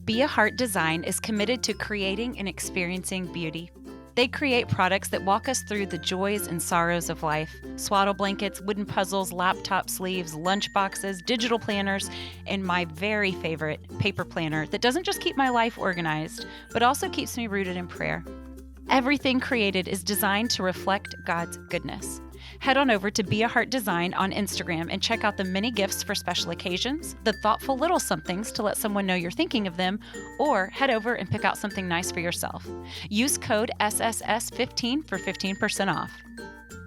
Be a Heart Design is committed to creating and experiencing beauty. They create products that walk us through the joys and sorrows of life. Swaddle blankets, wooden puzzles, laptop sleeves, lunch boxes, digital planners, and my very favorite, paper planner that doesn't just keep my life organized, but also keeps me rooted in prayer. Everything created is designed to reflect God's goodness. Head on over to Be a Heart Design on Instagram and check out the many gifts for special occasions, the thoughtful little somethings to let someone know you're thinking of them, or head over and pick out something nice for yourself. Use code SSS15 for 15% off.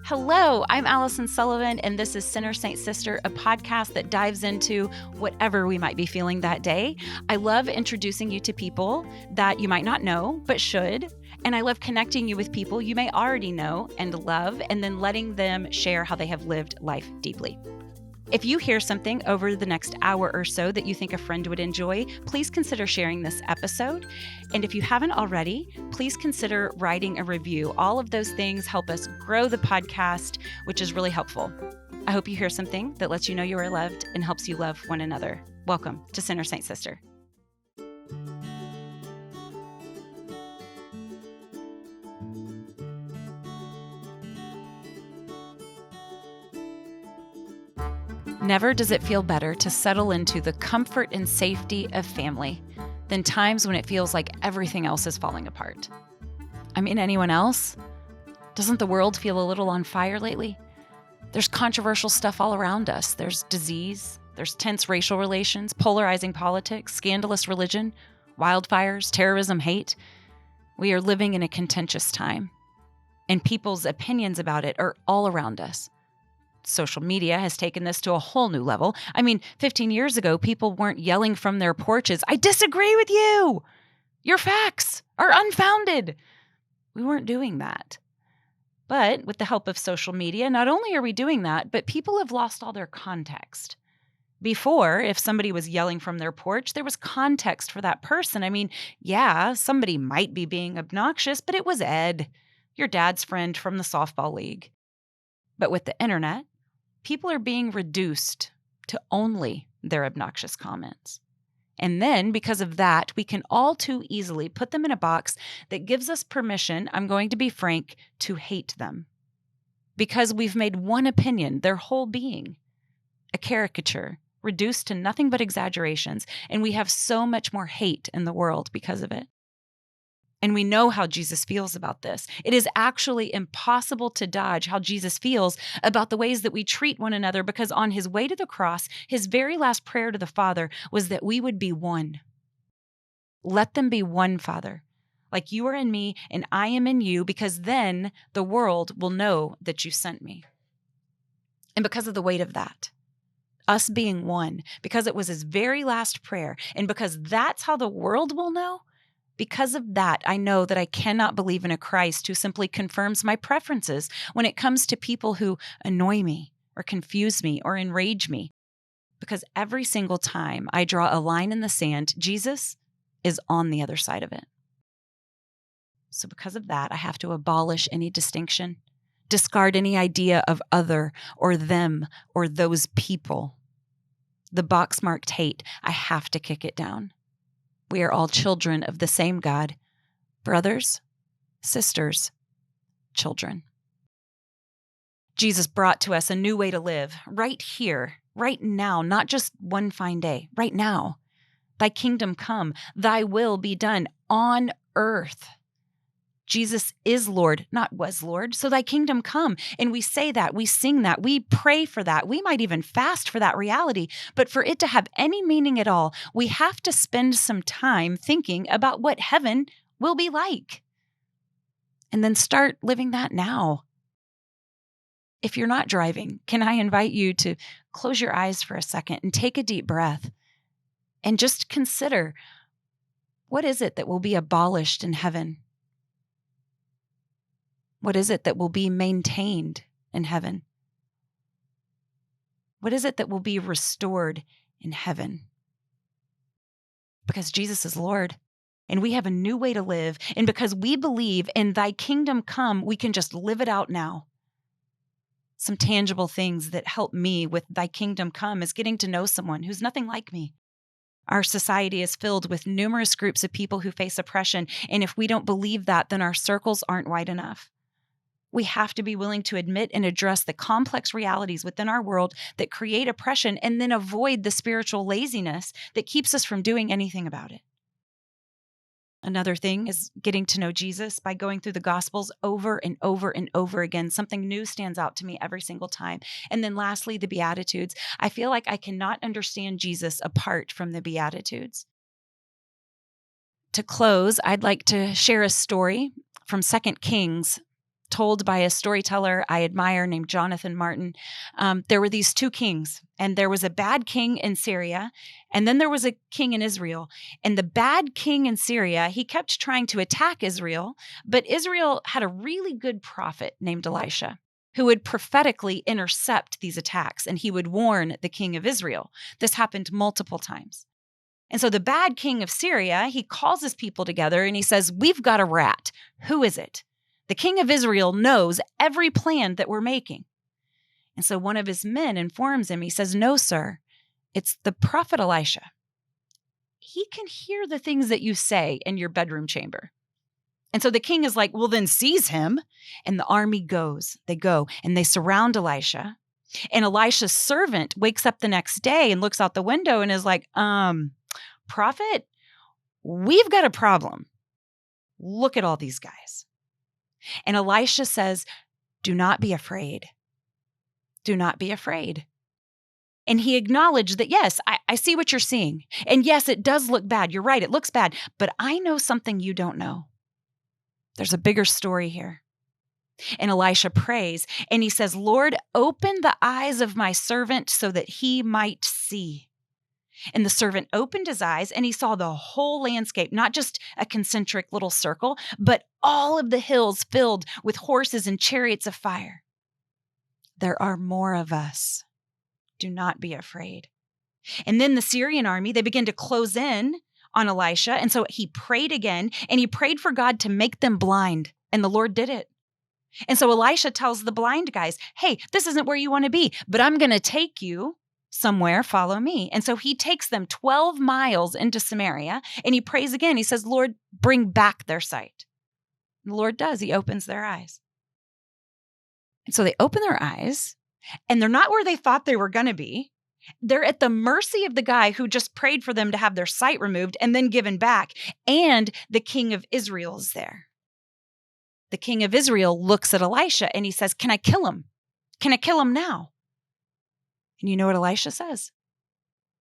Hello, I'm Allison Sullivan, and this is Sinner Saint Sister, a podcast that dives into whatever we might be feeling that day. I love introducing you to people that you might not know, but should. And I love connecting you with people you may already know and love, and then letting them share how they have lived life deeply. If you hear something over the next hour or so that you think a friend would enjoy, please consider sharing this episode. And if you haven't already, please consider writing a review. All of those things help us grow the podcast, which is really helpful. I hope you hear something that lets you know you are loved and helps you love one another. Welcome to Sinner Saint Sister. Never does it feel better to settle into the comfort and safety of family than times when it feels like everything else is falling apart. I mean, anyone else? Doesn't the world feel a little on fire lately? There's controversial stuff all around us. There's disease, there's tense racial relations, polarizing politics, scandalous religion, wildfires, terrorism, hate. We are living in a contentious time, and people's opinions about it are all around us. Social media has taken this to a whole new level. I mean, 15 years ago, people weren't yelling from their porches, "I disagree with you! Your facts are unfounded!" We weren't doing that. But with the help of social media, not only are we doing that, but people have lost all their context. Before, if somebody was yelling from their porch, there was context for that person. I mean, yeah, somebody might be being obnoxious, but it was Ed, your dad's friend from the softball league. But with the internet, people are being reduced to only their obnoxious comments. And then, because of that, we can all too easily put them in a box that gives us permission, I'm going to be frank, to hate them. Because we've made one opinion their whole being, a caricature, reduced to nothing but exaggerations, and we have so much more hate in the world because of it. And we know how Jesus feels about this. It is actually impossible to dodge how Jesus feels about the ways that we treat one another, because on his way to the cross, his very last prayer to the Father was that we would be one. Let them be one, Father, like you are in me and I am in you, because then the world will know that you sent me. And because of the weight of that, us being one, because it was his very last prayer, and because that's how the world will know, because of that, I know that I cannot believe in a Christ who simply confirms my preferences when it comes to people who annoy me or confuse me or enrage me. Because every single time I draw a line in the sand, Jesus is on the other side of it. So because of that, I have to abolish any distinction, discard any idea of other or them or those people. The box marked hate, I have to kick it down. We are all children of the same God, brothers, sisters, children. Jesus brought to us a new way to live right here, right now, not just one fine day, right now. Thy kingdom come, thy will be done on earth. Jesus is Lord, not was Lord, so thy kingdom come. And we say that, we sing that, we pray for that. We might even fast for that reality. But for it to have any meaning at all, we have to spend some time thinking about what heaven will be like. And then start living that now. If you're not driving, can I invite you to close your eyes for a second and take a deep breath and just consider, what is it that will be abolished in heaven? What is it that will be maintained in heaven? What is it that will be restored in heaven? Because Jesus is Lord, and we have a new way to live, and because we believe in thy kingdom come, we can just live it out now. Some tangible things that help me with thy kingdom come is getting to know someone who's nothing like me. Our society is filled with numerous groups of people who face oppression, and if we don't believe that, then our circles aren't wide enough. We have to be willing to admit and address the complex realities within our world that create oppression and then avoid the spiritual laziness that keeps us from doing anything about it. Another thing is getting to know Jesus by going through the Gospels over and over and over again. Something new stands out to me every single time. And then lastly, the Beatitudes. I feel like I cannot understand Jesus apart from the Beatitudes. To close, I'd like to share a story from 2 Kings told by a storyteller I admire named Jonathan Martin. There were these two kings, and there was a bad king in Syria, and then there was a king in Israel. And the bad king in Syria, he kept trying to attack Israel, but Israel had a really good prophet named Elisha who would prophetically intercept these attacks, and he would warn the king of Israel. This happened multiple times. And so the bad king of Syria, he calls his people together and he says, "We've got a rat. Who is it? The king of Israel knows every plan that we're making." And so one of his men informs him. He says, "No, sir, it's the prophet Elisha. He can hear the things that you say in your bedroom chamber." And so the king is like, "Well, then seize him." And the army goes. They go and they surround Elisha. And Elisha's servant wakes up the next day and looks out the window and is like, "Prophet, we've got a problem. Look at all these guys." And Elisha says, "Do not be afraid. Do not be afraid." And he acknowledged that, yes, I see what you're seeing. And yes, it does look bad. You're right. It looks bad. But I know something you don't know. There's a bigger story here. And Elisha prays and he says, "Lord, open the eyes of my servant so that he might see." And the servant opened his eyes and he saw the whole landscape, not just a concentric little circle, but all of the hills filled with horses and chariots of fire. There are more of us. Do not be afraid. And then the Syrian army, they began to close in on Elisha. And so he prayed again and he prayed for God to make them blind. And the Lord did it. And so Elisha tells the blind guys, "Hey, this isn't where you want to be, but I'm going to take you somewhere, follow me." And so he takes them 12 miles into Samaria and he prays again. He says, "Lord, bring back their sight." And the Lord does. He opens their eyes. And so they open their eyes and they're not where they thought they were going to be. They're at the mercy of the guy who just prayed for them to have their sight removed and then given back. And the king of Israel is there. The king of Israel looks at Elisha and he says, "Can I kill him? Can I kill him now?" And you know what Elisha says?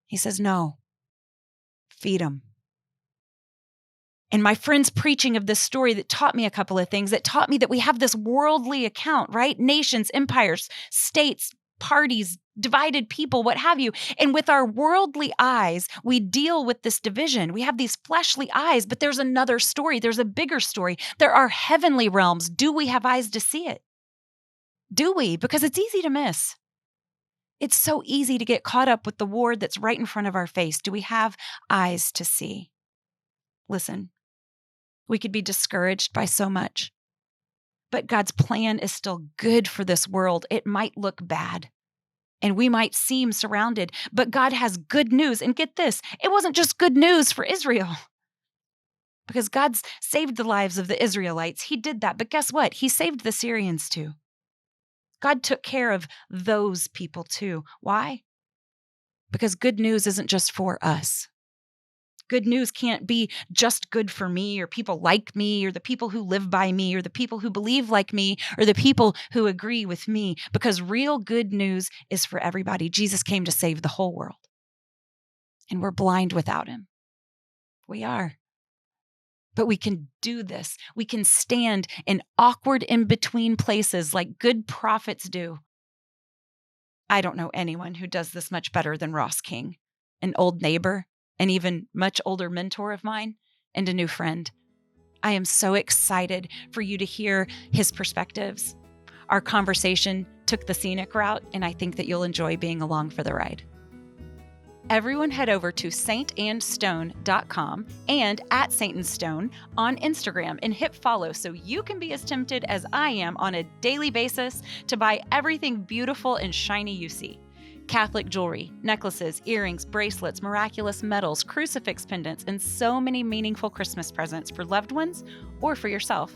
He says, "No, feed him." And my friend's preaching of this story that taught me a couple of things, that taught me that we have this worldly account, right? Nations, empires, states, parties, divided people, what have you. And with our worldly eyes, we deal with this division. We have these fleshly eyes, but there's another story. There's a bigger story. There are heavenly realms. Do we have eyes to see it? Do we? Because it's easy to miss. It's so easy to get caught up with the war that's right in front of our face. Do we have eyes to see? Listen, we could be discouraged by so much, but God's plan is still good for this world. It might look bad, and we might seem surrounded, but God has good news. And get this, it wasn't just good news for Israel, because God's saved the lives of the Israelites. He did that, but guess what? He saved the Syrians too. God took care of those people too. Why? Because good news isn't just for us. Good news can't be just good for me or people like me or the people who live by me or the people who believe like me or the people who agree with me, because real good news is for everybody. Jesus came to save the whole world, and we're blind without him. We are. But we can do this. We can stand in awkward in-between places like good prophets do. I don't know anyone who does this much better than Ross King, an old neighbor, an even much older mentor of mine, and a new friend. I am so excited for you to hear his perspectives. Our conversation took the scenic route, and I think that you'll enjoy being along for the ride. Everyone head over to saintandstone.com and at @saintandstone on Instagram and hit follow so you can be as tempted as I am on a daily basis to buy everything beautiful and shiny you see. Catholic jewelry, necklaces, earrings, bracelets, miraculous medals, crucifix pendants, and so many meaningful Christmas presents for loved ones or for yourself.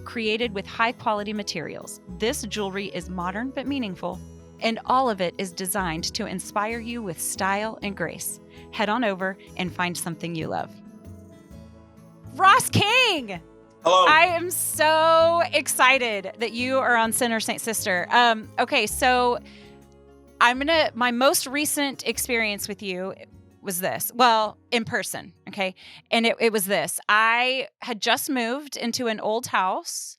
Created with high-quality materials, this jewelry is modern but meaningful, and all of it is designed to inspire you with style and grace. Head on over and find something you love. Ross King! Hello. I am so excited that you are on Sinner Saint Sister. Okay, so my most recent experience with you was this. Well, in person, okay? And it was this. I had just moved into an old house,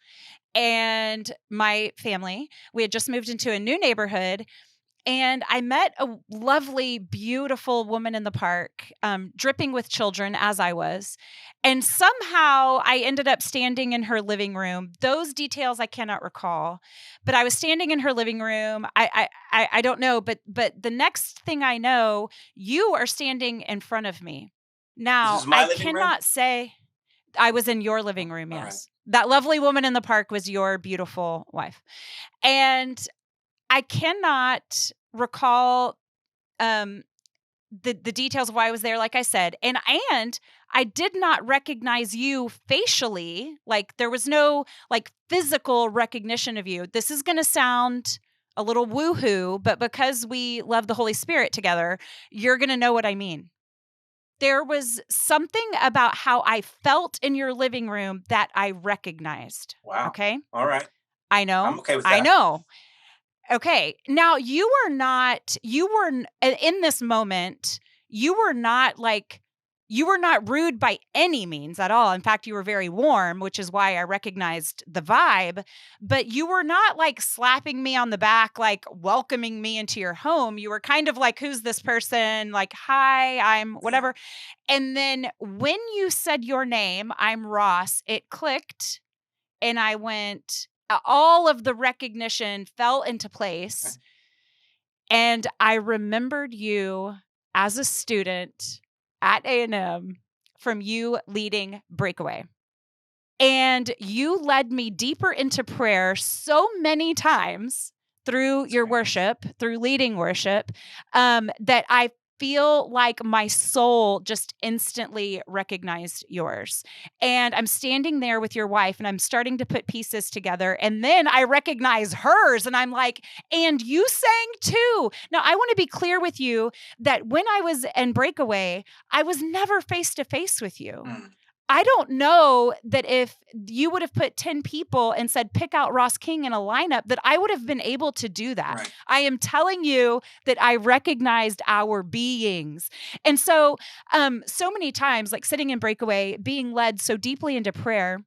and my family, we had just moved into a new neighborhood, and I met a lovely, beautiful woman in the park, dripping with children as I was. And somehow I ended up standing in her living room. Those details I cannot recall, but I was standing in her living room. I don't know, but the next thing I know, you are standing in front of me. Now, I cannot say I was in your living room. Yes. Right. That lovely woman in the park was your beautiful wife. And I cannot recall the details of why I was there, like I said. And I did not recognize you facially. Like, there was no like physical recognition of you. This is going to sound a little woohoo, but because we love the Holy Spirit together, you're going to know what I mean. There was something about how I felt in your living room that I recognized. Wow. Okay. All right. I know. I'm okay with that. I know. Okay. Now, you were in this moment, you were not rude by any means at all. In fact, you were very warm, which is why I recognized the vibe, but you were not like slapping me on the back, like welcoming me into your home. You were kind of like, who's this person? Like, hi, I'm whatever. And then when you said your name, I'm Ross, it clicked, and I went, all of the recognition fell into place. And I remembered you as a student at A&M from you leading Breakaway. And you led me deeper into prayer so many times through your worship, through leading worship, that I feel like my soul just instantly recognized yours. And I'm standing there with your wife, and I'm starting to put pieces together. And then I recognize hers, and I'm like, and you sang too. Now, I want to be clear with you that when I was in Breakaway, I was never face to face with you. I don't know that if you would have put 10 people and said, pick out Ross King in a lineup, that I would have been able to do that. Right. I am telling you that I recognized our beings. And so many times, like sitting in Breakaway, being led so deeply into prayer,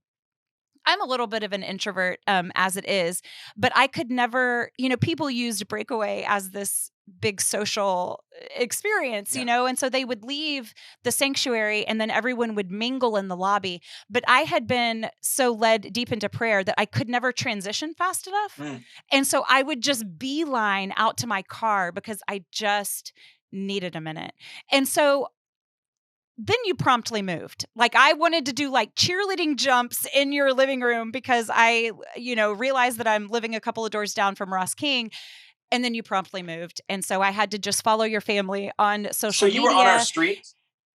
I'm a little bit of an introvert as it is, but I could never, people used Breakaway as this big social experience, and so they would leave the sanctuary and then everyone would mingle in the lobby. But I had been so led deep into prayer that I could never transition fast enough. And so I would just beeline out to my car because I just needed a minute. And so then you promptly moved. Like, I wanted to do like cheerleading jumps in your living room because I, realized that I'm living a couple of doors down from Ross King. And then you promptly moved. And so I had to just follow your family on social media. So you were on our street,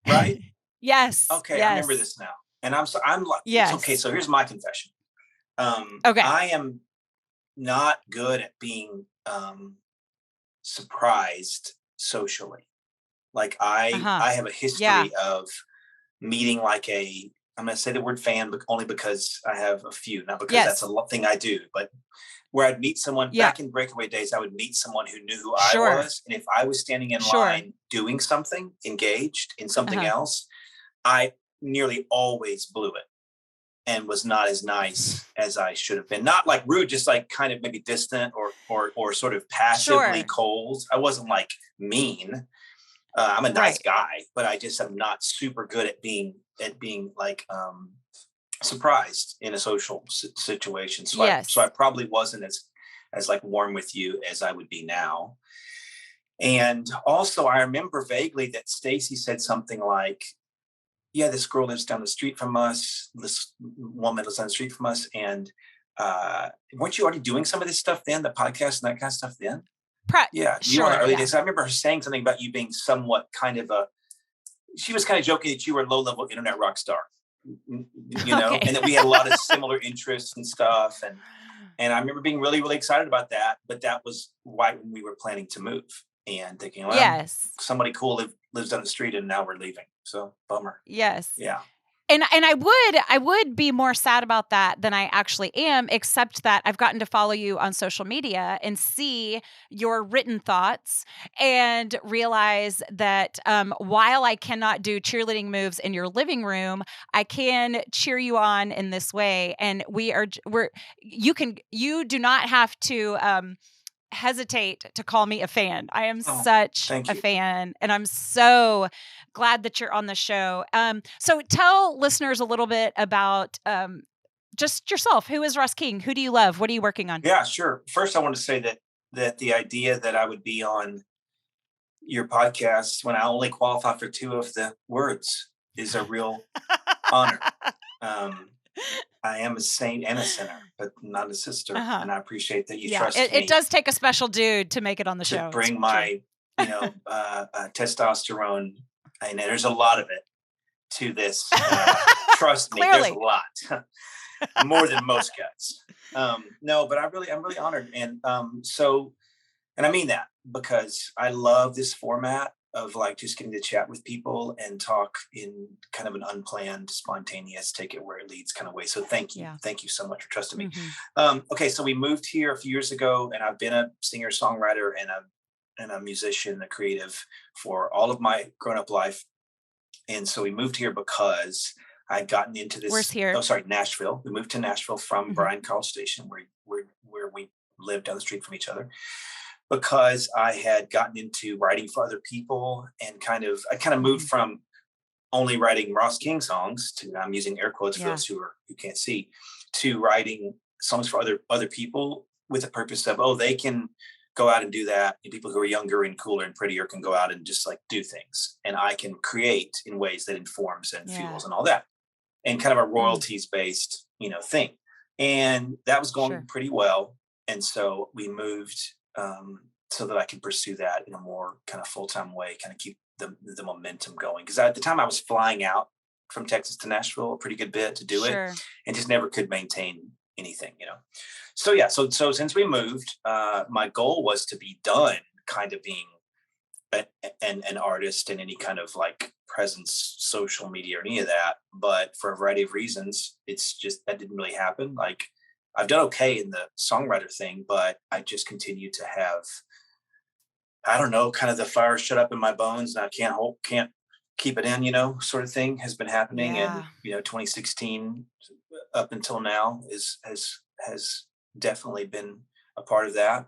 right? Yes. Okay. Yes. I remember this now. And I'm like, yes. Okay. So here's my confession. Okay. I am not good at being surprised socially. Like I have a history of meeting like I'm going to say the word fan, but only because I have a few, not because that's a thing I do, but where I'd meet someone back in Breakaway days, I would meet someone who knew who I was. And if I was standing in line doing something, engaged in something else, I nearly always blew it and was not as nice as I should have been. Not like rude, just like kind of maybe distant or sort of passively cold. I wasn't like mean. I'm a nice guy, but I just am not super good at being like surprised in a social situation. So I probably wasn't as like warm with you as I would be now. And also I remember vaguely that Stacy said something like, yeah, this girl lives down the street from us. This woman lives down the street from us. And weren't you already doing some of this stuff then, the podcast and that kind of stuff then? You know, in the early days, I remember her saying something about you being somewhat kind of she was kind of joking that you were a low-level internet rock star, you know, and that we had a lot of similar interests and stuff. And I remember being really, really excited about that. But that was right when we were planning to move and thinking, well, somebody cool lives down the street and now we're leaving. So bummer. Yes. Yeah. And I would be more sad about that than I actually am, except that I've gotten to follow you on social media and see your written thoughts and realize that while I cannot do cheerleading moves in your living room, I can cheer you on in this way. And you do not have to hesitate to call me a fan. I am such a fan, and I'm so glad that you're on the show. So tell listeners a little bit about just yourself. Who is Russ King? Who do you love? What are you working on? Yeah, sure. First, I want to say that the idea that I would be on your podcast when I only qualify for 2 of the words is a real honor. I am a saint and a sinner, but not a sister. And I appreciate that you trust me. It does take a special dude to make it on the show. To bring my, testosterone, and there's a lot of it to this. Trust me, there's a lot. More than most guys. No, but I'm really honored. And and I mean that because I love this format of like just getting to chat with people and talk in kind of an unplanned, spontaneous, take it where it leads kind of way. So thank you. Thank you so much for trusting me. Okay. So we moved here a few years ago and I've been a singer, songwriter, and a musician, a creative for all of my grown-up life. And so we moved here because I'd gotten into this. Where's here? Oh, sorry, Nashville. We moved to Nashville from Bryan College Station where we lived down the street from each other. Because I had gotten into writing for other people and I kind of moved from only writing Ross King songs to, I'm using air quotes for those who can't see, to writing songs for other people with the purpose of, they can go out and do that. And people who are younger and cooler and prettier can go out and just like do things. And I can create in ways that informs and fuels and all that. And kind of a royalties based, thing. And that was going pretty well. And so we moved so that I could pursue that in a more kind of full-time way, kind of keep the momentum going. Because at the time I was flying out from Texas to Nashville a pretty good bit to do it and just never could maintain anything, So so since we moved, my goal was to be done kind of being an artist in any kind of like presence, social media or any of that. But for a variety of reasons, it's just, that didn't really happen. Like, I've done okay in the songwriter thing, but I just continue to have, I don't know, kind of the fire shut up in my bones and I can't keep it in, sort of thing has been happening. And, 2016 up until now has definitely been a part of that.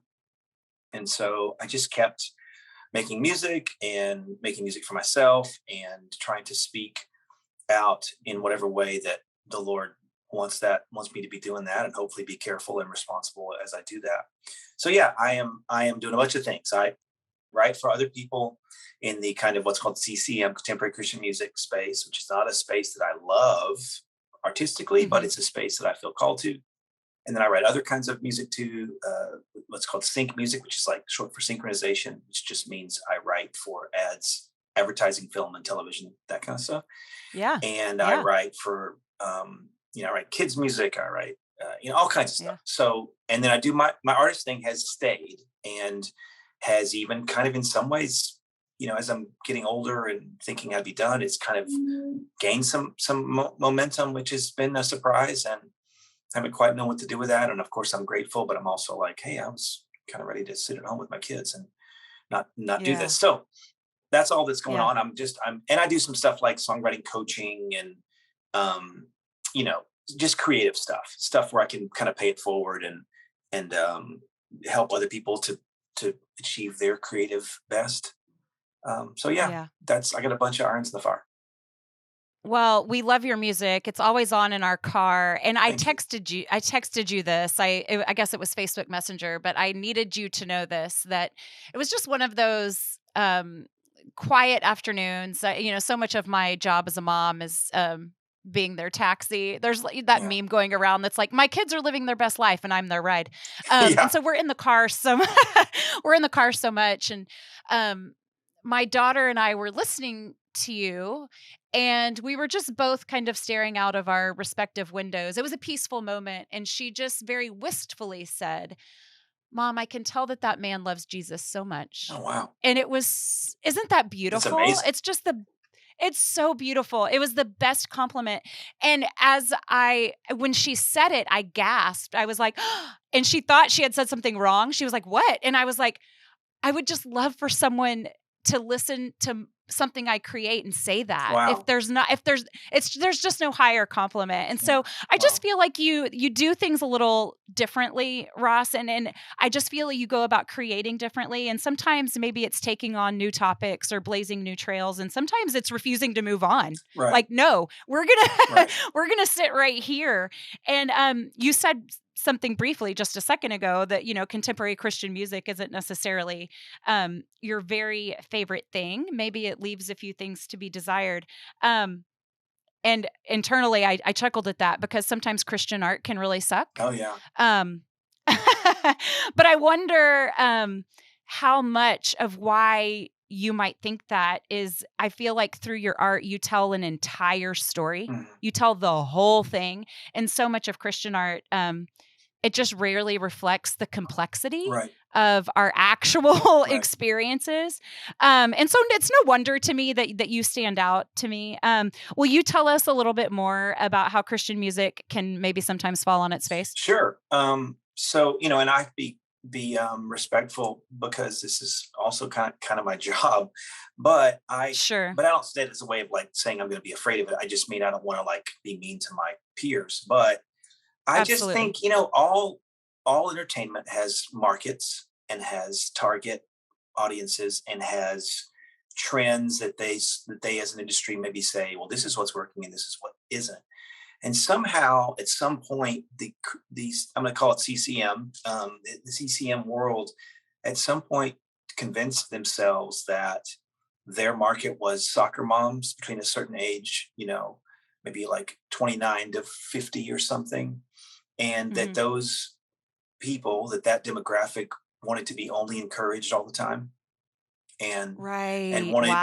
And so I just kept making music for myself and trying to speak out in whatever way that the Lord wants me to be doing that, and hopefully be careful and responsible as I do that. So I am doing a bunch of things. I write for other people in the kind of what's called CCM, contemporary Christian music space, which is not a space that I love artistically, but it's a space that I feel called to. And then I write other kinds of music too, what's called sync music, which is like short for synchronization, which just means I write for ads, advertising, film, and television, that kind of stuff. And I write for I write kids music, I write, all kinds of stuff. So, and then I do my artist thing has stayed and has even kind of in some ways, as I'm getting older and thinking I'd be done, it's kind of gained some momentum, which has been a surprise, and I haven't quite known what to do with that. And of course I'm grateful, but I'm also like, hey, I was kind of ready to sit at home with my kids and not do this. So that's all that's going on. And I do some stuff like songwriting coaching and, just creative stuff where I can kind of pay it forward and help other people to achieve their creative best. I got a bunch of irons in the fire. Well, we love your music. It's always on in our car. And I texted you this. I guess it was Facebook Messenger, but I needed you to know this, that it was just one of those quiet afternoons. So much of my job as a mom is being their taxi. There's that meme going around that's like, my kids are living their best life and I'm their ride. And so we're in the car we're in the car so much. And my daughter and I were listening to you, and we were just both kind of staring out of our respective windows. It was a peaceful moment. And she just very wistfully said, Mom, I can tell that man loves Jesus so much. Oh, wow. And isn't that beautiful? That's amazing. It's so beautiful. It was the best compliment. And when she said it, I gasped. I was like, and she thought she had said something wrong. She was like, what? And I was like, I would just love for someone to listen to something I create and say that. Wow. There's just no higher compliment. And so I just feel like you do things a little differently, Ross. And I just feel like you go about creating differently. And sometimes maybe it's taking on new topics or blazing new trails. And sometimes it's refusing to move on. Right. Like, no, we're going to sit right here. And you said something briefly just a second ago that, contemporary Christian music isn't necessarily your very favorite thing. Maybe it leaves a few things to be desired. And internally, I chuckled at that because sometimes Christian art can really suck. Oh, yeah. But I wonder how much of why you might think that is, I feel like through your art, you tell an entire story. Mm-hmm. You tell the whole thing. And so much of Christian art, it just rarely reflects the complexity of our actual experiences. And so it's no wonder to me that you stand out to me. Will you tell us a little bit more about how Christian music can maybe sometimes fall on its face? Sure. So, and I be respectful because this is also kind of my job, but I don't say it as a way of like saying I'm going to be afraid of it. I just mean, I don't want to like be mean to my peers, but I just think, all entertainment has markets and has target audiences and has trends that they as an industry maybe say, well, this is what's working and this is what isn't. And somehow at some point, these, I'm going to call it CCM, the CCM world at some point convinced themselves that their market was soccer moms between a certain age, maybe like 29 to 50 or something. And that those people, that demographic wanted to be only encouraged all the time. And wanted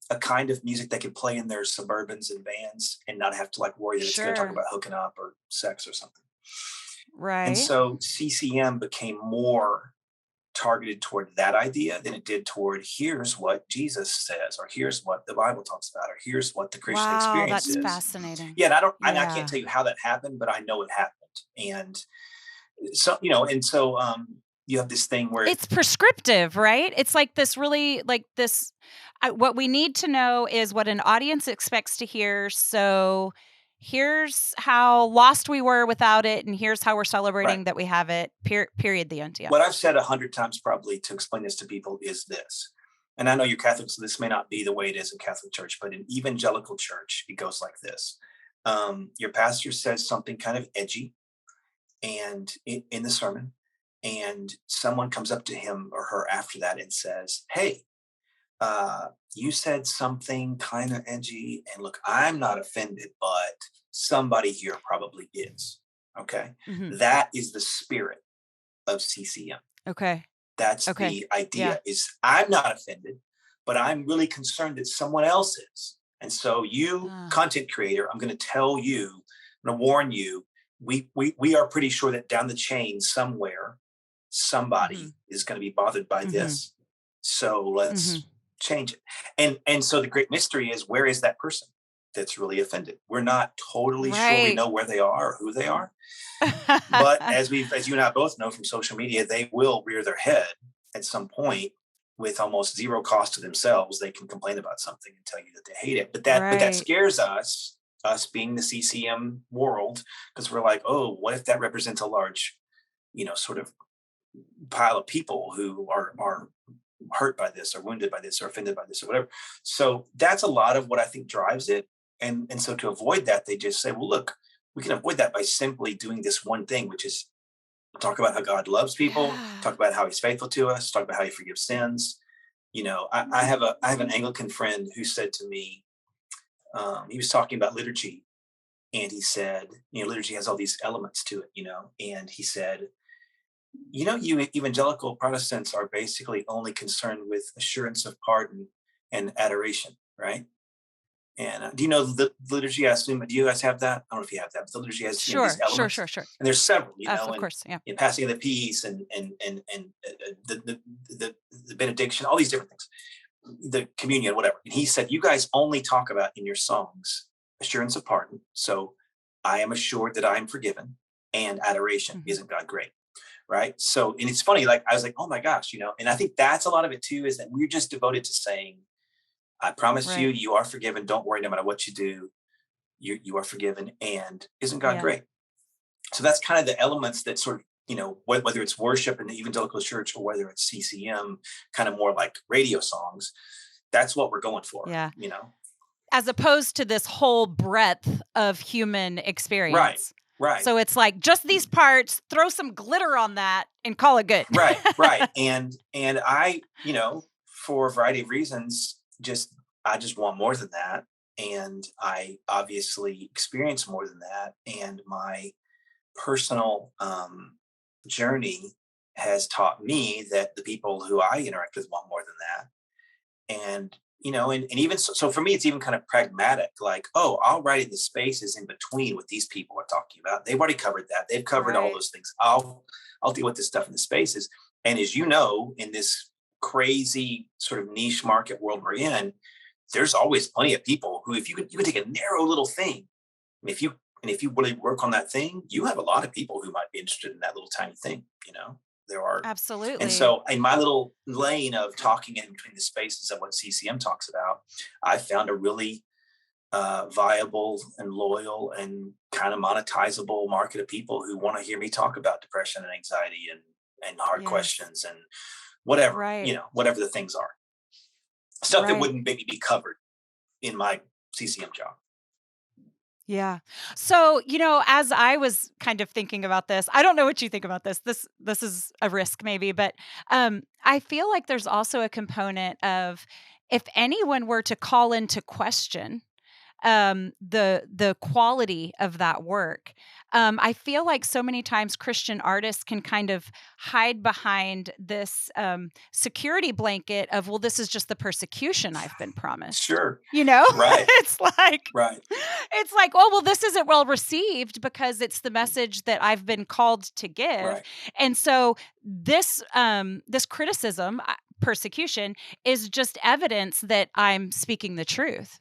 a kind of music that could play in their Suburbans and vans and not have to like worry that it's going to talk about hooking up or sex or something. Right. And so CCM became more targeted toward that idea than it did toward here's what Jesus says, or here's what the Bible talks about, or here's what the Christian experience is. That's fascinating. Yeah. And I can't tell you how that happened, but I know it happened. And so, you have this thing where it's prescriptive, right? It's like this really like this, what we need to know is what an audience expects to hear. So here's how lost we were without it, and here's how we're celebrating that we have it. Period. The end. Yeah. What I've said 100 times probably to explain this to people is this, and I know you're Catholic, so this may not be the way it is in Catholic Church, but in evangelical church, it goes like this: your pastor says something kind of edgy, and in the sermon, and someone comes up to him or her after that and says, "Hey, you said something kind of edgy, and look, I'm not offended, but somebody here probably is." Okay. Mm-hmm. That is the spirit of CCM. Okay. That's the idea is I'm not offended, but I'm really concerned that someone else is. And so you content creator, I'm going to tell you, I'm going to warn you, we are pretty sure that down the chain somewhere, somebody is going to be bothered by this. So let's change it. And so the great mystery is, where is that person that's really offended? We're not totally sure we know where they are or who they are. But as you and I both know from social media, they will rear their head at some point with almost zero cost to themselves. They can complain about something and tell you that they hate it. But that scares us being the CCM world, because we're like, oh, what if that represents a large, sort of pile of people who are hurt by this or wounded by this or offended by this or whatever. So that's a lot of what I think drives it. And so to avoid that, they just say, well, look, we can avoid that by simply doing this one thing, which is talk about how God loves people, talk about how he's faithful to us, talk about how he forgives sins, I have an Anglican friend who said to me, he was talking about liturgy, and he said, liturgy has all these elements to it, and he said, you evangelical Protestants are basically only concerned with assurance of pardon and adoration, right? And do you know the liturgy? I assume, do you guys have that? I don't know if you have that, but the liturgy has these elements. Sure. And there's several, Of course, yeah. Passing of the peace and the benediction, all these different things, the communion, whatever. And he said, you guys only talk about in your songs assurance of pardon. So I am assured that I am forgiven, and adoration. Isn't God great? Right. So, and it's funny, like, I was like, oh my gosh, and I think that's a lot of it too, is that we're just devoted to saying, I promise you, you are forgiven. Don't worry, no matter what you do, you are forgiven. And isn't God great? So that's kind of the elements that sort of, whether it's worship in the evangelical church or whether it's CCM, kind of more like radio songs, that's what we're going for. Yeah. As opposed to this whole breadth of human experience. Right. So it's like just these parts, throw some glitter on that and call it good. Right. And I, for a variety of reasons, I just want more than that. And I obviously experience more than that. And my personal journey has taught me that the people who I interact with want more than that. And, and even so for me, it's even kind of pragmatic, like, oh, I'll write in the spaces in between what these people are talking about. They've already covered that. They've covered all those things. I'll deal with this stuff in the spaces. And as you know, in this crazy sort of niche market world we're in, there's always plenty of people who, if you could take a narrow little thing, and if you really work on that thing, you have a lot of people who might be interested in that little tiny thing. There are. Absolutely. And so in my little lane of talking in between the spaces of what CCM talks about, I found a really viable and loyal and kind of monetizable market of people who want to hear me talk about depression and anxiety and hard questions and whatever, whatever the things are. Stuff that wouldn't maybe be covered in my CCM job. Yeah. So, as I was kind of thinking about this, I don't know what you think about this. This is a risk maybe, but I feel like there's also a component of, if anyone were to call into question the quality of that work, I feel like so many times Christian artists can kind of hide behind this security blanket of, well, this is just the persecution I've been promised. Sure. Right. It's like, right. It's like, oh, well, this isn't well received because it's the message that I've been called to give. Right. And so this criticism, persecution, is just evidence that I'm speaking the truth,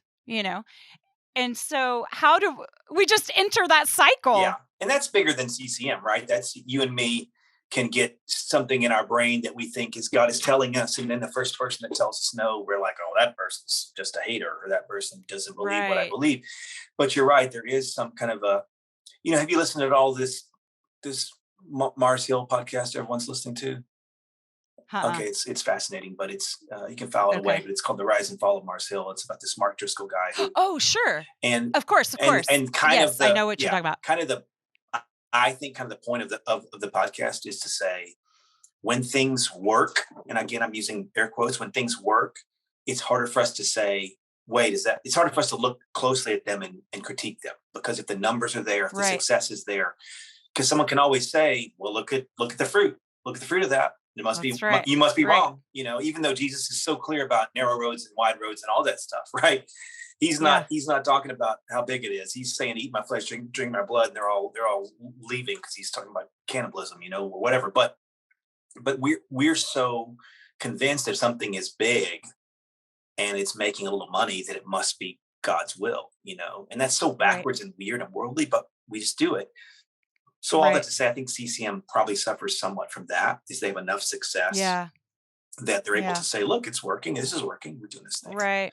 And so how do we just enter that cycle? Yeah. And that's bigger than CCM, right? That's you and me can get something in our brain that we think God is telling us. And then the first person that tells us no, we're like, oh, that person's just a hater, or that person doesn't believe what I believe. But you're right. There is some kind of a, have you listened to all this Mars Hill podcast everyone's listening to? Okay, it's fascinating, but it's you can file it away. But it's called The Rise and Fall of Mars Hill. It's about this Mark Driscoll guy. Oh, sure. And of course, and kind of I know what you're talking about. Kind of I think kind of the point of the podcast is to say, when things work, and again, I'm using air quotes, when things work, it's harder for us to say, wait, it's harder for us to look closely at them and critique them, because if the numbers are there, if the success is there, because someone can always say, well, look at the fruit. Look at the fruit of that. It must be, you must be wrong. Even though Jesus is so clear about narrow roads and wide roads and all that stuff, right? He's not talking about how big it is. He's saying, eat my flesh, drink my blood. And they're all leaving because he's talking about cannibalism, or whatever. But we're so convinced if something is big and it's making a little money, that it must be God's will, and that's so backwards and weird and worldly, but we just do it. So all that to say, I think CCM probably suffers somewhat from that, is they have enough success that they're able to say, look, it's working. This is working. We're doing this thing. Right.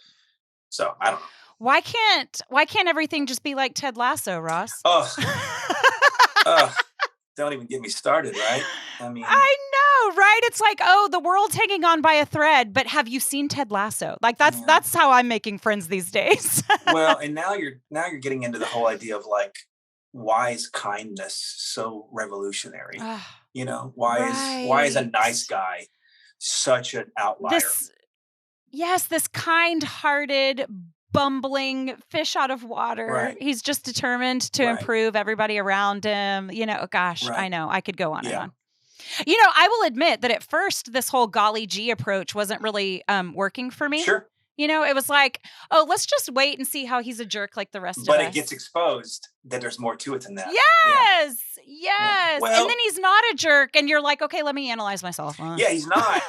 So I don't know. Why can't everything just be like Ted Lasso, Ross? Don't even get me started, right? I mean, I know, right? It's like, oh, the world's hanging on by a thread, but have you seen Ted Lasso? Like that's how I'm making friends these days. Well, and now you're getting into the whole idea of like, why is kindness so revolutionary? Why is a nice guy such an outlier? Yes, this kind-hearted, bumbling fish out of water. Right. He's just determined to improve everybody around him. Gosh, I know. I could go on and on. I will admit that at first, this whole golly gee approach wasn't really working for me. Sure. It was like, oh, let's just wait and see how he's a jerk like the rest of us. But it gets exposed that there's more to it than that. Yes. Yeah. Well, and then he's not a jerk. And you're like, okay, let me analyze myself. Yeah, he's not.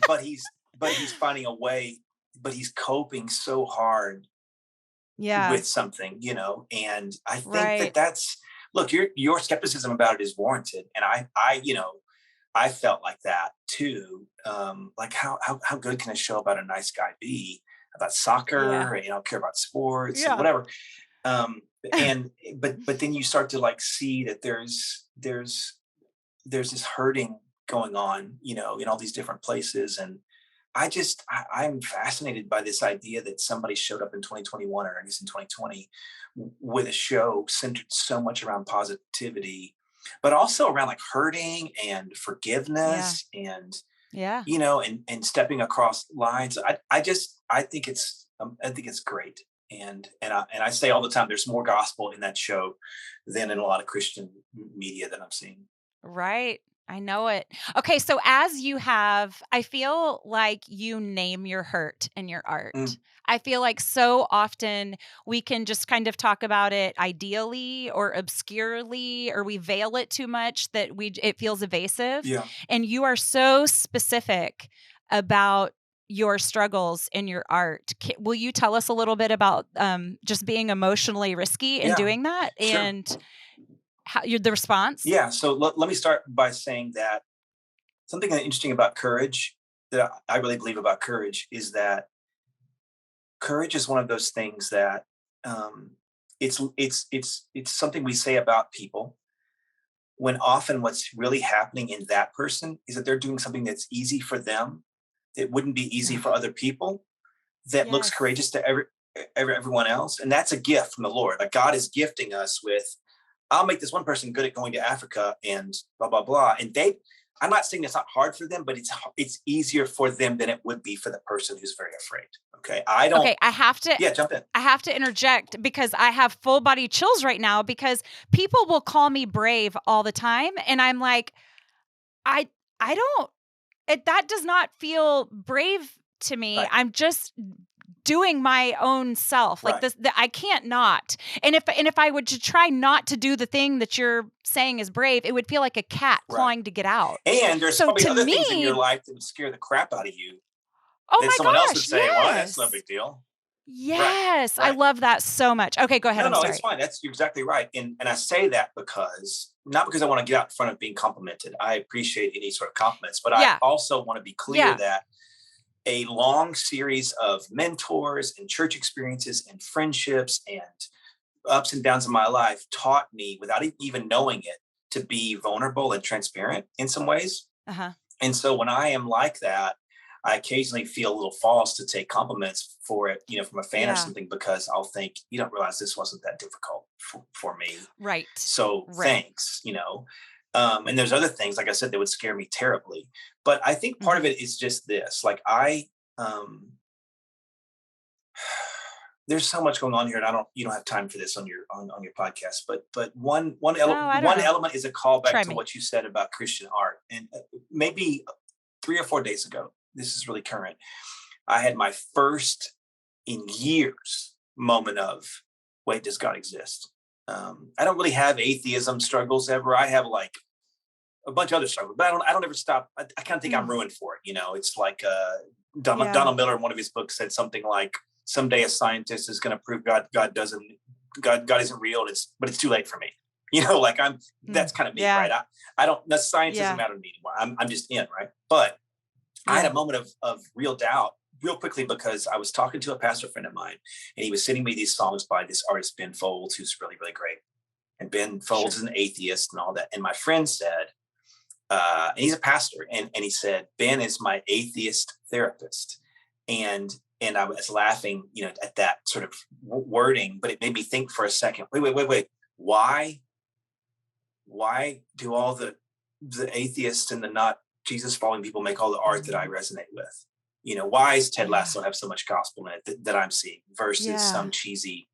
but he's finding a way, but he's coping so hard with something, and I think that's, look, your skepticism about it is warranted. And I felt like that too. Like how good can a show about a nice guy be about soccer and care about sports and whatever. But then you start to like see that there's this hurting going on, in all these different places. And I'm fascinated by this idea that somebody showed up in 2021, or I guess in 2020, with a show centered so much around positivity, but also around like hurting and forgiveness and and stepping across lines. I think it's great. And I say all the time, there's more gospel in that show than in a lot of Christian media that I'm seeing. Right. I know it. Okay. So I feel like you name your hurt in your art. I feel like so often we can just kind of talk about it ideally or obscurely, or we veil it too much that it feels evasive. Yeah. And you are so specific about your struggles in your art. Will you tell us a little bit about just being emotionally risky in doing that? Sure. And the response? Yeah. So let me start by saying that something interesting about courage, that I really believe about courage, is that courage is one of those things that it's something we say about people, when often what's really happening in that person is that they're doing something that's easy for them, that wouldn't be easy for other people, that looks courageous to everyone else. And that's a gift from the Lord. Like God is gifting us with, I'll make this one person good at going to Africa and blah, blah, blah. And I'm not saying it's not hard for them, but it's easier for them than it would be for the person who's very afraid. Okay. I have to. Yeah, jump in. I have to interject because I have full body chills right now, because people will call me brave all the time. And I'm like, I don't, that does not feel brave to me. Right. I'm just doing my own self like this. I can't not. And if I were to try not to do the thing that you're saying is brave, it would feel like a cat clawing to get out. And there's probably other things in your life that would scare the crap out of you. Oh my someone gosh, else would say, well, that's no big deal. Yes. Right. I love that so much. Okay, go ahead. No, it's fine. You're exactly right. And I say that not because I want to get out in front of being complimented. I appreciate any sort of compliments, but I also want to be clear that a long series of mentors and church experiences and friendships and ups and downs in my life taught me, without even knowing it, to be vulnerable and transparent in some ways. And so when I am like that, I occasionally feel a little false to take compliments for it, from a fan or something, because I'll think, you don't realize this wasn't that difficult for me. Right. So thanks, and there's other things, like I said, that would scare me terribly. But I think part of it is just this, like there's so much going on here, and you don't have time for this on your podcast, but one element is a callback to what you said about Christian art. And maybe 3 or 4 days ago, this is really current, I had my first in years moment of, wait, does God exist? I don't really have atheism struggles ever. I have like a bunch of other struggles, but I don't ever stop. I kind of think I'm ruined for it. It's like Donald Miller in one of his books said something like, someday a scientist is going to prove God isn't real. But it's too late for me. That's kind of me, right? I don't, the science doesn't matter to me anymore. I'm just in, right? But I had a moment of real doubt real quickly, because I was talking to a pastor friend of mine, and he was sending me these songs by this artist, Ben Folds, who's really, really great. And Ben Folds is an atheist and all that. And my friend said, and he's a pastor, and he said, Ben is my atheist therapist. And I was laughing, at that sort of wording, but it made me think for a second, wait. Why do all the atheists and the not Jesus following people make all the art that I resonate with? why does Ted Lasso have so much gospel in it that I'm seeing versus some cheesy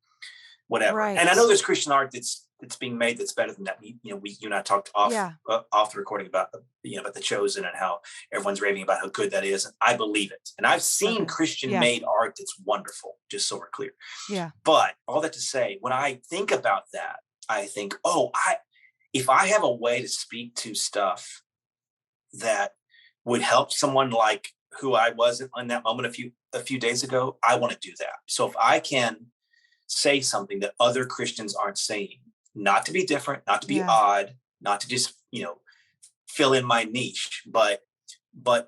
whatever? Right. And I know there's Christian art that's being made that's better than that. You and I talked off the recording about about The Chosen and how everyone's raving about how good that is. And I believe it. And I've seen Christian made art that's wonderful, just so we're clear. Yeah. But all that to say, when I think about that, I think, if I have a way to speak to stuff that would help someone like who I was in that moment a few days ago, I want to do that. So if I can say something that other Christians aren't saying, not to be different, not to be odd, not to just, fill in my niche, but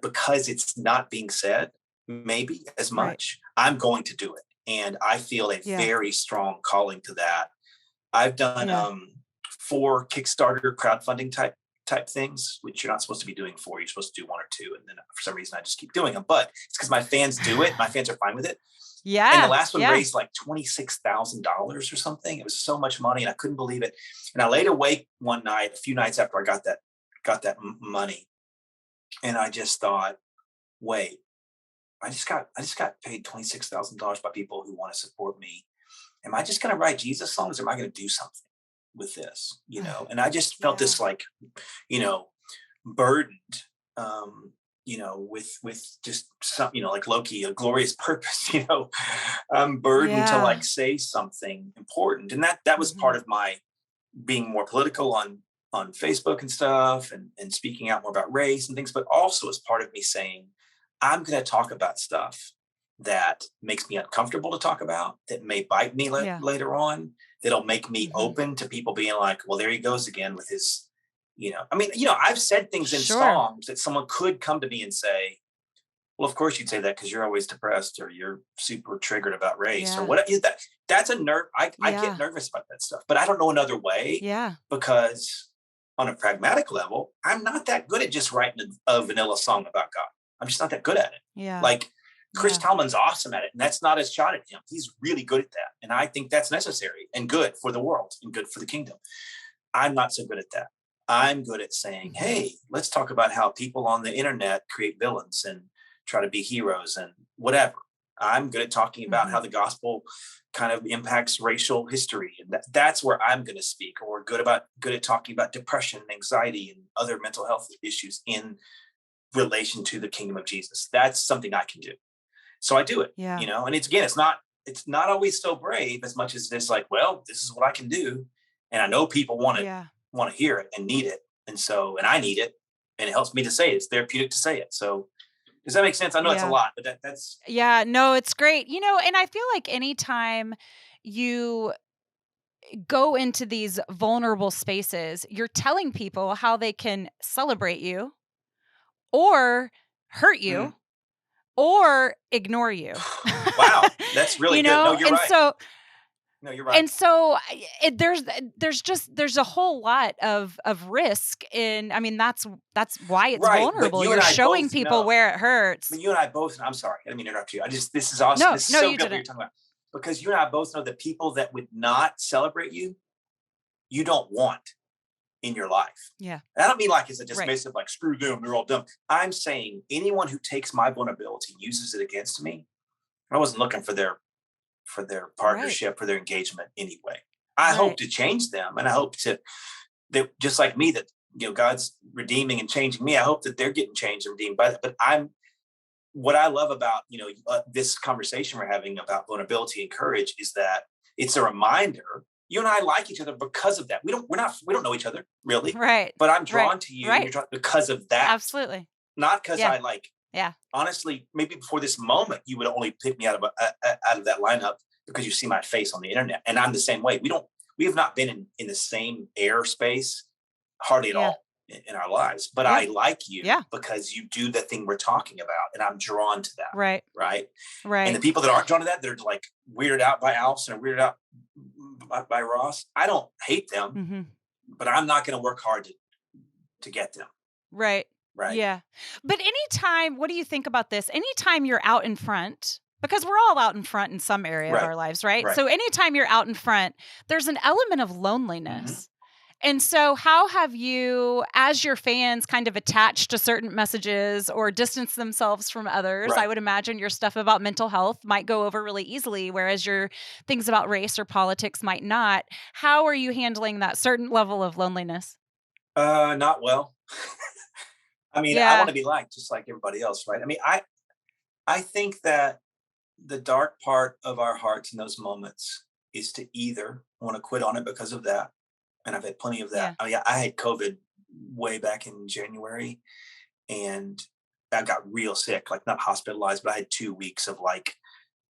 because it's not being said maybe as much, I'm going to do it. And I feel a very strong calling to that. I've done 4 Kickstarter crowdfunding type things, which you're not supposed to be doing 4. You're supposed to do 1 or 2. And then for some reason I just keep doing them, but it's because my fans do it. My fans are fine with it. Yeah. And the last one raised like $26,000 or something. It was so much money and I couldn't believe it. And I laid awake one night, a few nights after I got that money. And I just thought, wait, I just got paid $26,000 by people who want to support me. Am I just going to write Jesus songs or am I going to do something with this? And I just felt this burdened, with just some, like Loki, a glorious purpose, I'm burdened to like say something important. And that was part of my being more political on Facebook and stuff and speaking out more about race and things, but also as part of me saying, I'm going to talk about stuff that makes me uncomfortable to talk about, that may bite me later on, that'll make me open to people being like, well, there he goes again with his, I've said things in songs that someone could come to me and say, well, of course you'd say that because you're always depressed or you're super triggered about race or what is that? That's a nerve. I get nervous about that stuff, but I don't know another way because on a pragmatic level, I'm not that good at just writing a vanilla song about God. I'm just not that good at it. Yeah. Like Chris Tallman's awesome at it, and that's not a shot at him. He's really good at that. And I think that's necessary and good for the world and good for the kingdom. I'm not so good at that. I'm good at saying, hey, let's talk about how people on the internet create villains and try to be heroes and whatever. I'm good at talking about how the gospel kind of impacts racial history. And that's where I'm going to speak, or good at talking about depression and anxiety and other mental health issues in relation to the kingdom of Jesus. That's something I can do. So I do it, and it's not always so brave as much as it's like, well, this is what I can do. And I know people want to hear it and need it. And I need it, and it helps me to say it. It's therapeutic to say it. So does that make sense? I know it's a lot, but that's. Yeah, no, it's great. And I feel like anytime you go into these vulnerable spaces, you're telling people how they can celebrate you or hurt you or ignore you. Wow, that's really good. No, you're right. No, you're right. And so there's a whole lot of risk in. I mean, that's why it's vulnerable. You're showing people where it hurts. But you and I both. I'm sorry, I didn't mean to interrupt you. This is awesome. This is so good what you're talking about, because you and I both know that people that would not celebrate you, you don't want in your life. Yeah. And I don't mean like it's a dismissive, like screw them, they're all dumb. I'm saying anyone who takes my vulnerability and uses it against me, I wasn't looking for their partnership, for their engagement anyway. I hope to change them, and I hope that just like me, that God's redeeming and changing me. I hope that they're getting changed and redeemed by that. But what I love about this conversation we're having about vulnerability and courage is that it's a reminder. You and I like each other because of that. We don't know each other really, right? But I'm drawn to you, and you're drawn because of that. Absolutely, not because I like. Yeah. Honestly, maybe before this moment, you would only pick me out of that lineup because you see my face on the internet, and I'm the same way. We have not been in the same airspace hardly at all in our lives. But I like you because you do the thing we're talking about, and I'm drawn to that. Right. And the people that aren't drawn to that, they're like weirded out by Allison or weirded out by Ross. I don't hate them, but I'm not going to work hard to get them. Right. Yeah. But anytime, what do you think about this? Anytime you're out in front, because we're all out in front in some area of our lives, right? So anytime you're out in front, there's an element of loneliness. And so how have you, as your fans kind of attached to certain messages or distance themselves from others, Right. I would imagine your stuff about mental health might go over really easily, whereas your things about race or politics might not. How are you handling that certain level of loneliness? Not well. I mean, I want to be liked just like everybody else, right? I mean, I think that the dark part of our hearts in those moments is to either want to quit on it because of that. And I've had plenty of that. I mean, I had COVID way back in January, and I got real sick, like not hospitalized, but I had 2 weeks of like,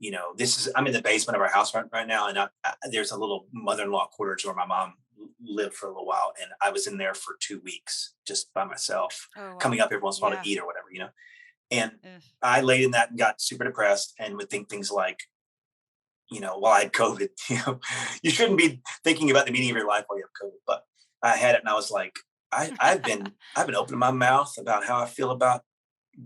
I'm in the basement of our house right now. And there's a little mother-in-law quarters where my mom lived for a little while. And I was in there for 2 weeks just by myself, coming up every once in a while to eat or whatever, And I laid in that and got super depressed and would think things like, while I had COVID, you shouldn't be thinking about the meaning of your life while you have COVID. But I had it, and I was like, I've been opening my mouth about how I feel about,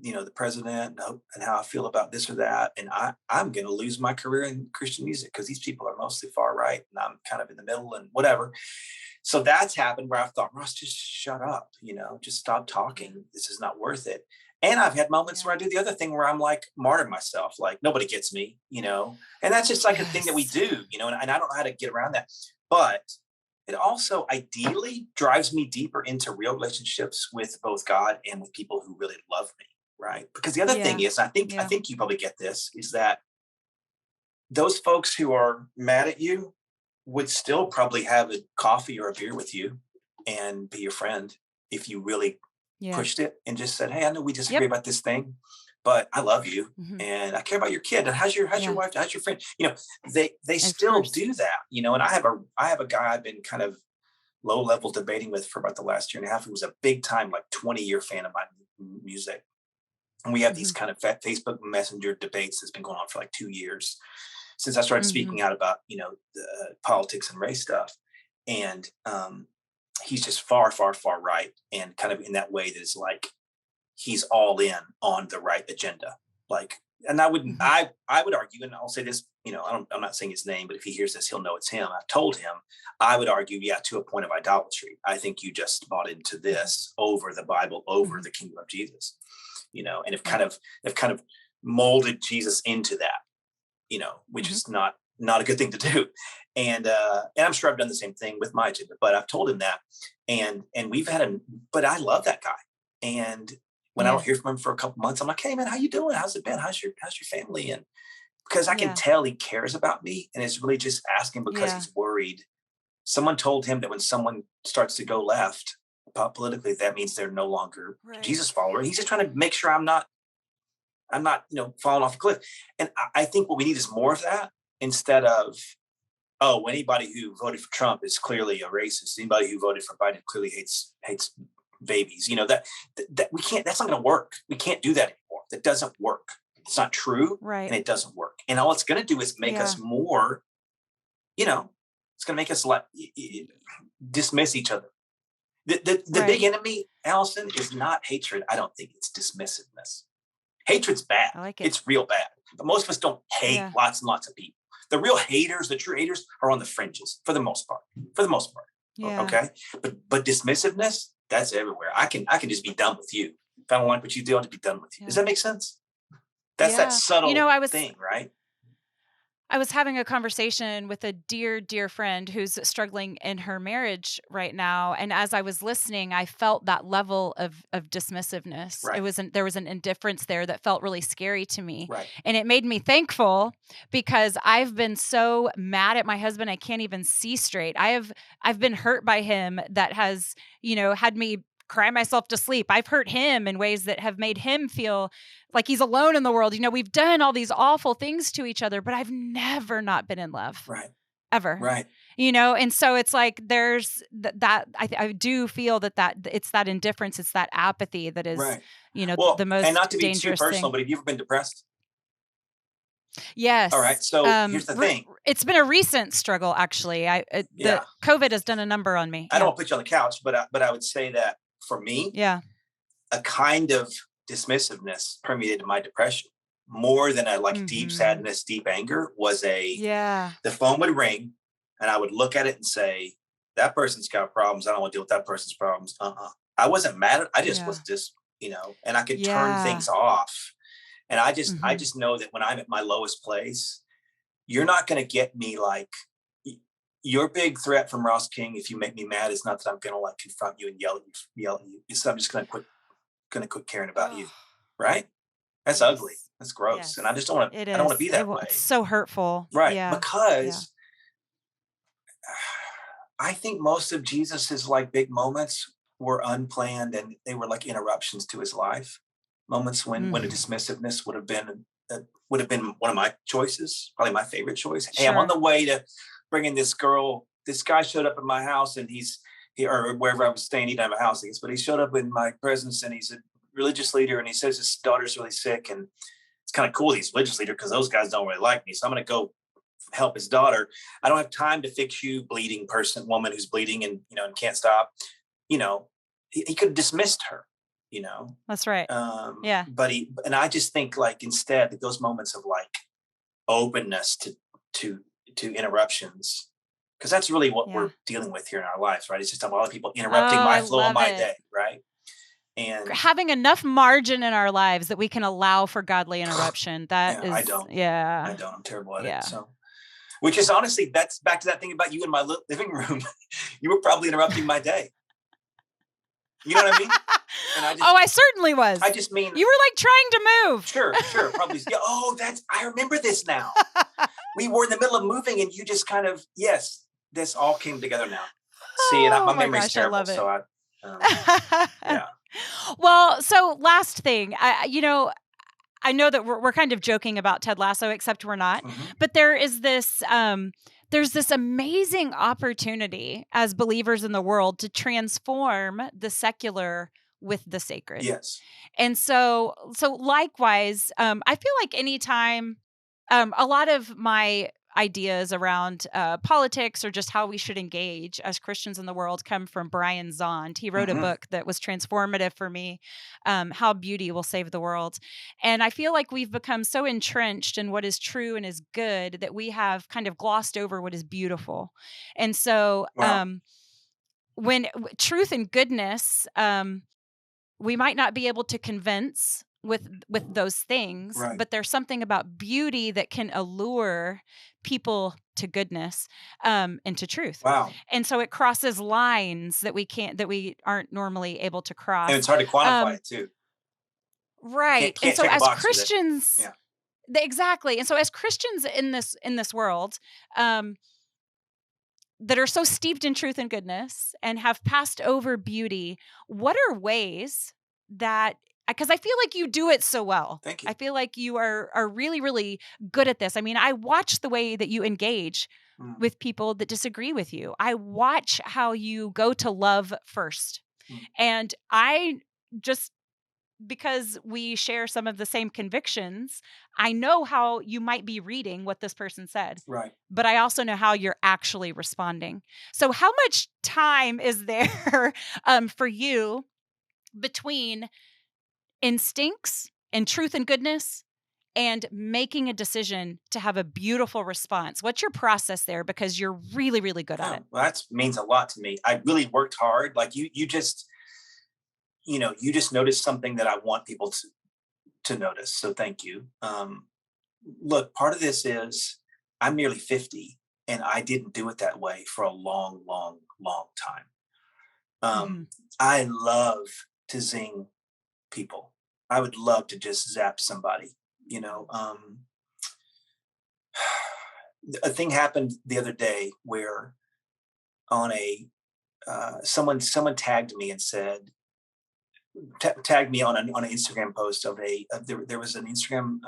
the president and how I feel about this or that. And I'm going to lose my career in Christian music because these people are mostly far right and I'm kind of in the middle and whatever. So that's happened where I thought, Ross, just shut up, just stop talking. This is not worth it. And I've had moments where I do the other thing where I'm like martyr myself, like nobody gets me, and that's just like a thing that we do, and I don't know how to get around that. But it also ideally drives me deeper into real relationships with both God and with people who really love me, right? Because the other thing is, I think you probably get this, is that those folks who are mad at you would still probably have a coffee or a beer with you and be your friend if you really pushed it and just said, hey, I know we disagree about this thing, but I love you and I care about your kid. And how's your wife? How's your friend? They still do that, and I have a guy I've been kind of low level debating with for about the last year and a half. Who was a big time, like 20-year fan of my music. And we have these kind of Facebook Messenger debates that's been going on for like 2 years since I started speaking out about, politics and race stuff. And, he's just far, far, far right. And kind of in that way that is like, he's all in on the right agenda. Like, and I would argue, and I'll say this, I'm not saying his name, but if he hears this, he'll know it's him. I've told him, I would argue, to a point of idolatry. I think you just bought into this over the Bible, over the kingdom of Jesus, and have kind of molded Jesus into that, which is not a good thing to do. And I'm sure I've done the same thing with my agenda, but I've told him that, and we've had but I love that guy. And when I don't hear from him for a couple months, I'm like, hey man, how you doing? How's it been? How's your family? And because I can tell he cares about me and is really just asking because he's worried. Someone told him that when someone starts to go left politically, that means they're no longer Jesus follower. He's just trying to make sure I'm not, falling off a cliff. And I think what we need is more of that, instead of, anybody who voted for Trump is clearly a racist. Anybody who voted for Biden clearly hates babies. That we can't. That's not going to work. We can't do that anymore. That doesn't work. It's not true, and it doesn't work. And all it's going to do is make us more. It's going to make us dismiss each other. The big enemy, Allison, is not hatred. I don't think it's dismissiveness. Hatred's bad. I like it. It's real bad. But most of us don't hate lots and lots of people. The real haters, the true haters, are on the fringes for the most part. Yeah. Okay. But dismissiveness, that's everywhere. I can just be done with you. If I don't like what you do, I'll just be done with you. Does that make sense? That's that subtle thing, right? I was having a conversation with a dear, dear friend who's struggling in her marriage right now. And as I was listening, I felt that level of dismissiveness. Right. There was an indifference there that felt really scary to me. Right. And it made me thankful, because I've been so mad at my husband, I can't even see straight. I've been hurt by him that has, had me cry myself to sleep. I've hurt him in ways that have made him feel like he's alone in the world. We've done all these awful things to each other, but I've never not been in love. Right. Ever. Right. And so it's like there's that I do feel that it's that indifference, it's that apathy that is, the most dangerous. And not to be too personal, thing. But have you ever been depressed? Yes. All right. So here's the thing. It's been a recent struggle, actually. The COVID has done a number on me. I don't want to put you on the couch, but I would say that for me, a kind of dismissiveness permeated my depression more than a deep sadness, deep anger. Was the phone would ring and I would look at it and say, that person's got problems. I don't want to deal with that person's problems. I wasn't mad. I just was just, and I could turn things off. And I just know that when I'm at my lowest place, you're not going to get me like, your big threat from Ross King, if you make me mad, is not that I'm going to like confront you and yell at you. It's I'm just going to quit caring about you. Right? That's ugly. That's gross. Yes. And I just don't want to, I don't want to be that way. It's so hurtful. Right. Yeah. Because I think most of Jesus's like big moments were unplanned, and they were like interruptions to his life. Moments when a dismissiveness would have been one of my choices, probably my favorite choice. Hey, I'm on the way to bringing this girl. This guy showed up at my house, and or wherever I was staying. He didn't have a house, I guess, but he showed up in my presence, and he's a religious leader, and he says his daughter's really sick, and it's kind of cool he's a religious leader because those guys don't really like me. So I'm going to go help his daughter. I don't have time to fix you, bleeding woman who's bleeding and and can't stop. He could have dismissed her. That's right. But I just think like instead that those moments of like openness to interruptions, because that's really what we're dealing with here in our lives, right? It's just a lot of people interrupting my flow of my day, right? And having enough margin in our lives that we can allow for godly interruption. That is, I don't. I'm terrible at it. So, which is honestly, that's back to that thing about you in my living room. You were probably interrupting my day. You know what I mean? And I certainly was. I just mean you were like trying to move. Sure, probably. Yeah. Oh, I remember this now. We were in the middle of moving, and you just kind of this all came together now. See, and my memory's terrible, I love it. So Well, so last thing, I know that we're kind of joking about Ted Lasso, except we're not. But there is this. There's this amazing opportunity as believers in the world to transform the secular with the sacred. Yes. And so likewise, I feel like anytime a lot of my ideas around politics or just how we should engage as Christians in the world come from Brian Zond. He wrote a book that was transformative for me, How Beauty Will Save the World. And I feel like we've become so entrenched in what is true and is good that we have kind of glossed over what is beautiful. And so when truth and goodness, we might not be able to convince with those things, but there's something about beauty that can allure people to goodness and to truth. Wow. And so it crosses lines that we aren't normally able to cross. And it's hard to quantify it too. Right. Can't and so as Christians, exactly. And so as Christians in this world, that are so steeped in truth and goodness and have passed over beauty, what are ways that, because I feel like you do it so well. Thank you. I feel like you are really, really good at this. I mean, I watch the way that you engage with people that disagree with you. I watch how you go to love first. And I just, because we share some of the same convictions, I know how you might be reading what this person said. Right. But I also know how you're actually responding. So how much time is there for you between instincts and truth and goodness and making a decision to have a beautiful response? What's your process there? Because you're really, really good at it. Well, that means a lot to me. I really worked hard. Like you just noticed something that I want people to notice. So thank you. Look, part of this is I'm nearly 50 and I didn't do it that way for a long, long, long time. I love to zing people. I would love to just zap somebody, a thing happened the other day where on someone tagged me and said, tagged me on an Instagram post of there was an Instagram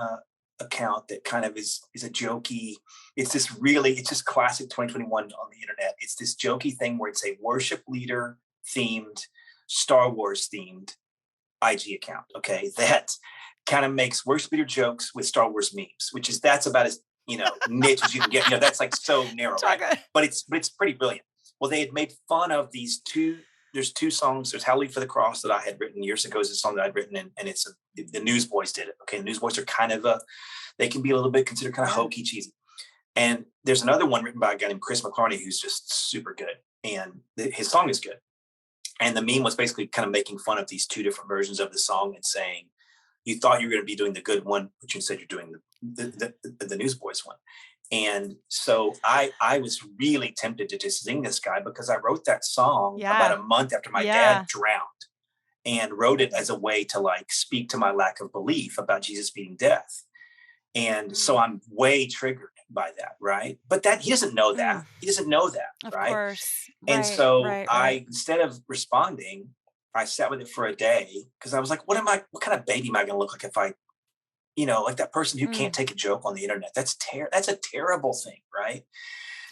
account that kind of is a jokey. It's just classic 2021 on the internet. It's this jokey thing where it's a worship leader themed, Star Wars themed IG account. Okay. That kind of makes worship leader jokes with Star Wars memes, that's about as, niche as you can get, that's like so narrow, right? But it's pretty brilliant. Well, they had made fun of there's two songs. There's Hallelujah for the Cross that I had written years ago. Is a song that I'd written, and it's the Newsboys did it. Okay. The Newsboys are kind of they can be a little bit considered kind of hokey, cheesy. And there's another one written by a guy named Chris McClarney, who's just super good. and his song is good. And the meme was basically kind of making fun of these two different versions of the song and saying, you thought you were going to be doing the good one, but you said you're doing the Newsboys one. And so I was really tempted to just sing this guy because I wrote that song about a month after my dad drowned, and wrote it as a way to like speak to my lack of belief about Jesus beating death. And so I'm way triggered by that, right? But that he doesn't know that. He doesn't know that, right? Of course. And so I, instead of responding, I sat with it for a day because I was like, what kind of baby am I going to look like if I, like that person who can't take a joke on the internet? That's a terrible thing, right?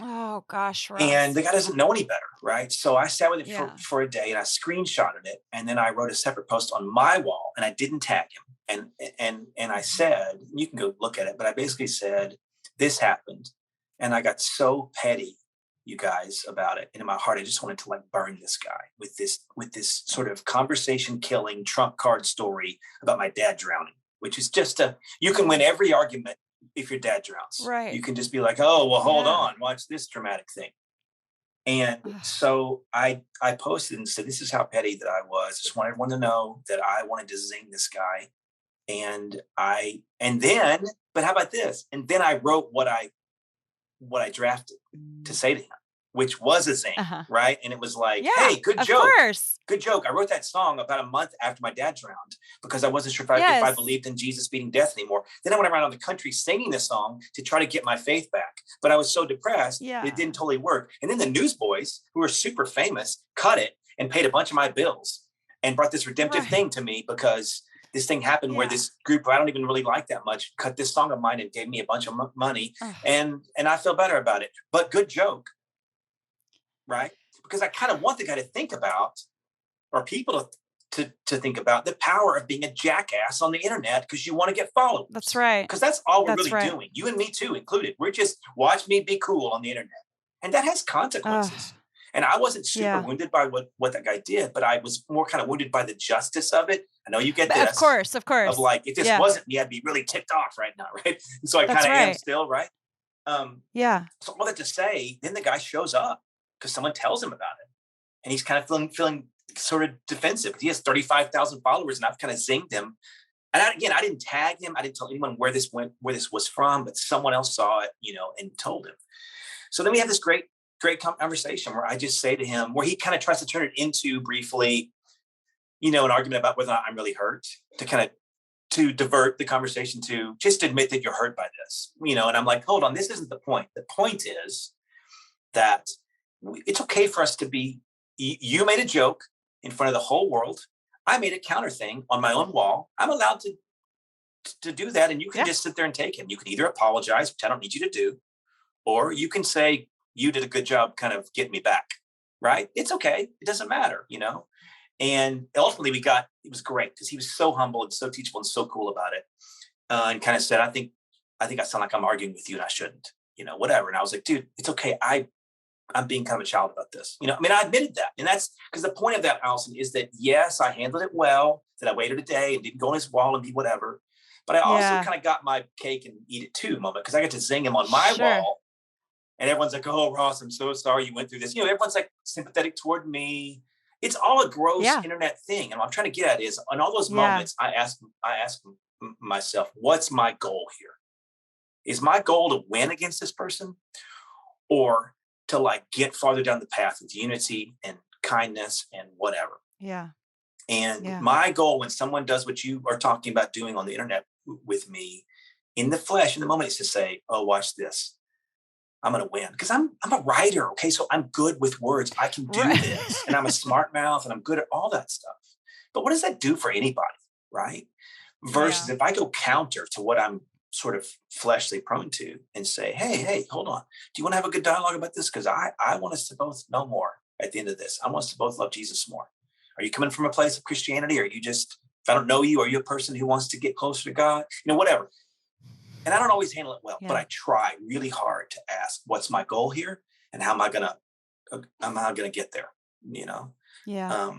Oh gosh, Ross. And the guy doesn't know any better, right? So I sat with it for a day, and I screenshotted it, and then I wrote a separate post on my wall, and I didn't tag him. And I said, you can go look at it, but I basically said, this happened, and I got so petty, you guys, about it. And in my heart, I just wanted to like burn this guy with this sort of conversation killing trump card story about my dad drowning, which is just you can win every argument if your dad drowns. Right. You can just be like, oh, well, hold on, watch this dramatic thing. And so I posted and said, this is how petty that I was. Just want everyone to know that I wanted to zing this guy. But how about this? And then I wrote what I drafted to say to him, which was a zing, right? And it was like, hey, good joke. Course. Good joke. I wrote that song about a month after my dad drowned because I wasn't sure if I believed in Jesus beating death anymore. Then I went around the country singing this song to try to get my faith back. But I was so depressed, it didn't totally work. And then the Newsboys, who are super famous, cut it and paid a bunch of my bills and brought this redemptive thing to me because this thing happened where this group I don't even really like that much cut this song of mine and gave me a bunch of money. And I feel better about it. But good joke. Right? Because I kind of want the guy to think about, or people to think about the power of being a jackass on the internet because you want to get followers. That's right. Because that's all we're really doing. You and me too included. We're just watch me be cool on the internet. And that has consequences. And I wasn't super wounded by what that guy did, but I was more kind of wounded by the justice of it. I know you get this. Of course. Of like, if this wasn't me, I'd be really ticked off right now, right? And so I kind of am still, right? So all that to say, then the guy shows up because someone tells him about it. And he's kind of feeling sort of defensive. He has 35,000 followers, and I've kind of zinged him. And I didn't tag him. I didn't tell anyone where this was from, but someone else saw it, and told him. So then we have this great conversation where I just say to him, where he kind of tries to turn it into briefly, an argument about whether or not I'm really hurt, to divert the conversation to just admit that you're hurt by this, and I'm like, hold on, this isn't the point. The point is that it's okay for us to be, you made a joke in front of the whole world. I made a counter thing on my own wall. I'm allowed to do that. And you can just sit there and take him. You can either apologize, which I don't need you to do, or you can say, you did a good job kind of getting me back. Right. It's okay. It doesn't matter, And ultimately it was great because he was so humble and so teachable and so cool about it. And kind of said, I think I sound like I'm arguing with you and I shouldn't, whatever. And I was like, dude, it's okay. I'm being kind of a child about this. I admitted that. And that's because the point of that, Allison, is that, yes, I handled it well, that I waited a day and didn't go on his wall and be whatever. But I also kind of got my cake and eat it too moment because I got to zing him on my wall. And everyone's like, oh, Ross, I'm so sorry you went through this. Everyone's like sympathetic toward me. It's all a gross internet thing. And what I'm trying to get at is on all those moments, I ask myself, what's my goal here? Is my goal to win against this person or to like get farther down the path with unity and kindness and whatever? Yeah. And my goal when someone does what you are talking about doing on the internet with me in the flesh, in the moment, is to say, oh, watch this. I'm going to win because I'm a writer. Okay. So I'm good with words. I can do this and I'm a smart mouth and I'm good at all that stuff. But what does that do for anybody? Right. Versus if I go counter to what I'm sort of fleshly prone to and say, hey, hold on. Do you want to have a good dialogue about this? Because I want us to both know more at the end of this. I want us to both love Jesus more. Are you coming from a place of Christianity? Or are you just, if I don't know you, are you a person who wants to get closer to God? whatever. And I don't always handle it well, but I try really hard to ask, what's my goal here? And how am I going to get there? Yeah.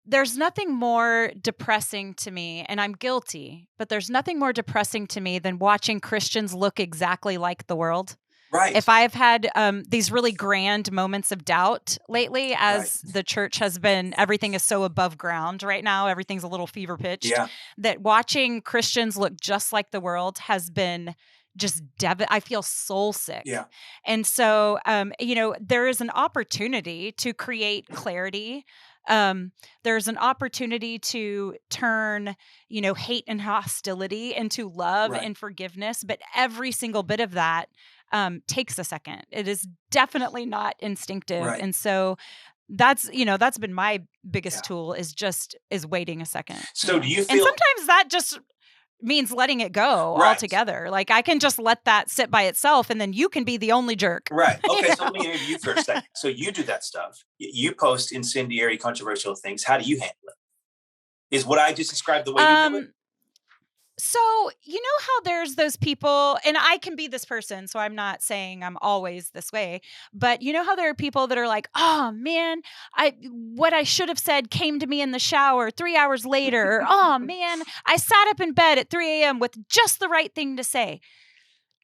There's nothing more depressing to me, and I'm guilty, but there's nothing more depressing to me than watching Christians look exactly like the world. Right. If I've had these really grand moments of doubt lately, as the church has been, everything is so above ground right now, everything's a little fever pitched, that watching Christians look just like the world has been just I feel soul sick. Yeah. And so, there is an opportunity to create clarity. There's an opportunity to turn, hate and hostility into love and forgiveness. But every single bit of that takes a second. It is definitely not instinctive. Right. And so that's been my biggest tool is waiting a second. So do you feel, and sometimes that just means letting it go altogether. Like I can just let that sit by itself and then you can be the only jerk. Right. Okay. So let me interview you for a second. So you do that stuff. You post incendiary, controversial things. How do you handle it? Is what I just described the way you do it? So, how there's those people, and I can be this person, so I'm not saying I'm always this way, but how there are people that are like, oh man, what I should have said came to me in the shower 3 hours later. Or, oh man, I sat up in bed at 3 a.m. with just the right thing to say.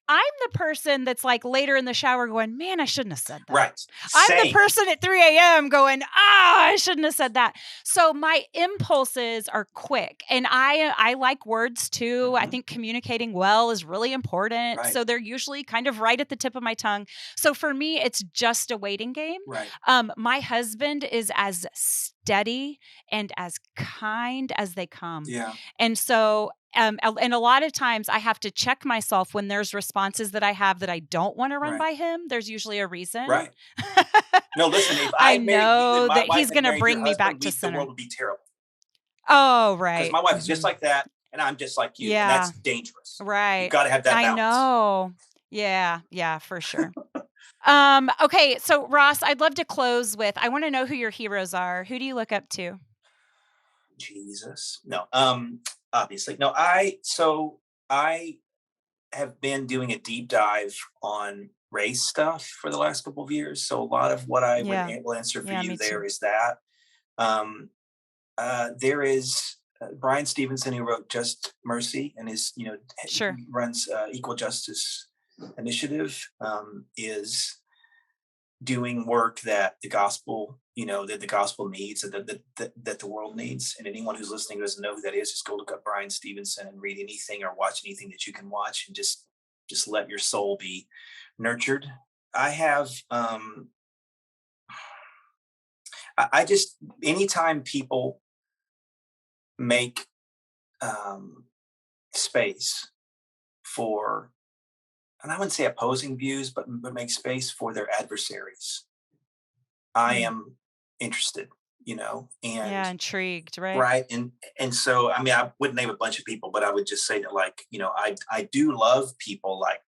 I'm the person that's like later in the shower going, man, I shouldn't have said that. Right. I'm the person at 3 a.m. going, I shouldn't have said that. So my impulses are quick. And I like words too. Mm-hmm. I think communicating well is really important. Right. So they're usually kind of right at the tip of my tongue. So for me, it's just a waiting game. Right. My husband is as steady and as kind as they come. Yeah. And so and a lot of times I have to check myself when there's responses that I have that I don't want to run by him. There's usually a reason. Right. No, listen, if I know that he's going to bring me back to center. The world would be terrible. Oh, right. Because my wife is just like that and I'm just like you. Yeah. And that's dangerous. Right. You've got to have that balance. I know. Yeah, for sure. Okay. So Ross, I'd love to close with, I want to know who your heroes are. Who do you look up to? Jesus. No. Obviously. No, I have been doing a deep dive on race stuff for the last couple of years. So a lot of what I will answer for you there is that. There is Brian Stevenson, who wrote Just Mercy and is, runs Equal Justice Initiative, is doing work that the gospel, that the gospel needs, that the world needs. And anyone who's listening who doesn't know who that is, just go look up Brian Stevenson and read anything or watch anything that you can watch, and just let your soul be nurtured. I have, I just, anytime people make space for, and I wouldn't say opposing views, but make space for their adversaries, I am interested, and intrigued, right? Right. And so, I mean, I wouldn't name a bunch of people, but I would just say that, like, I do love people like,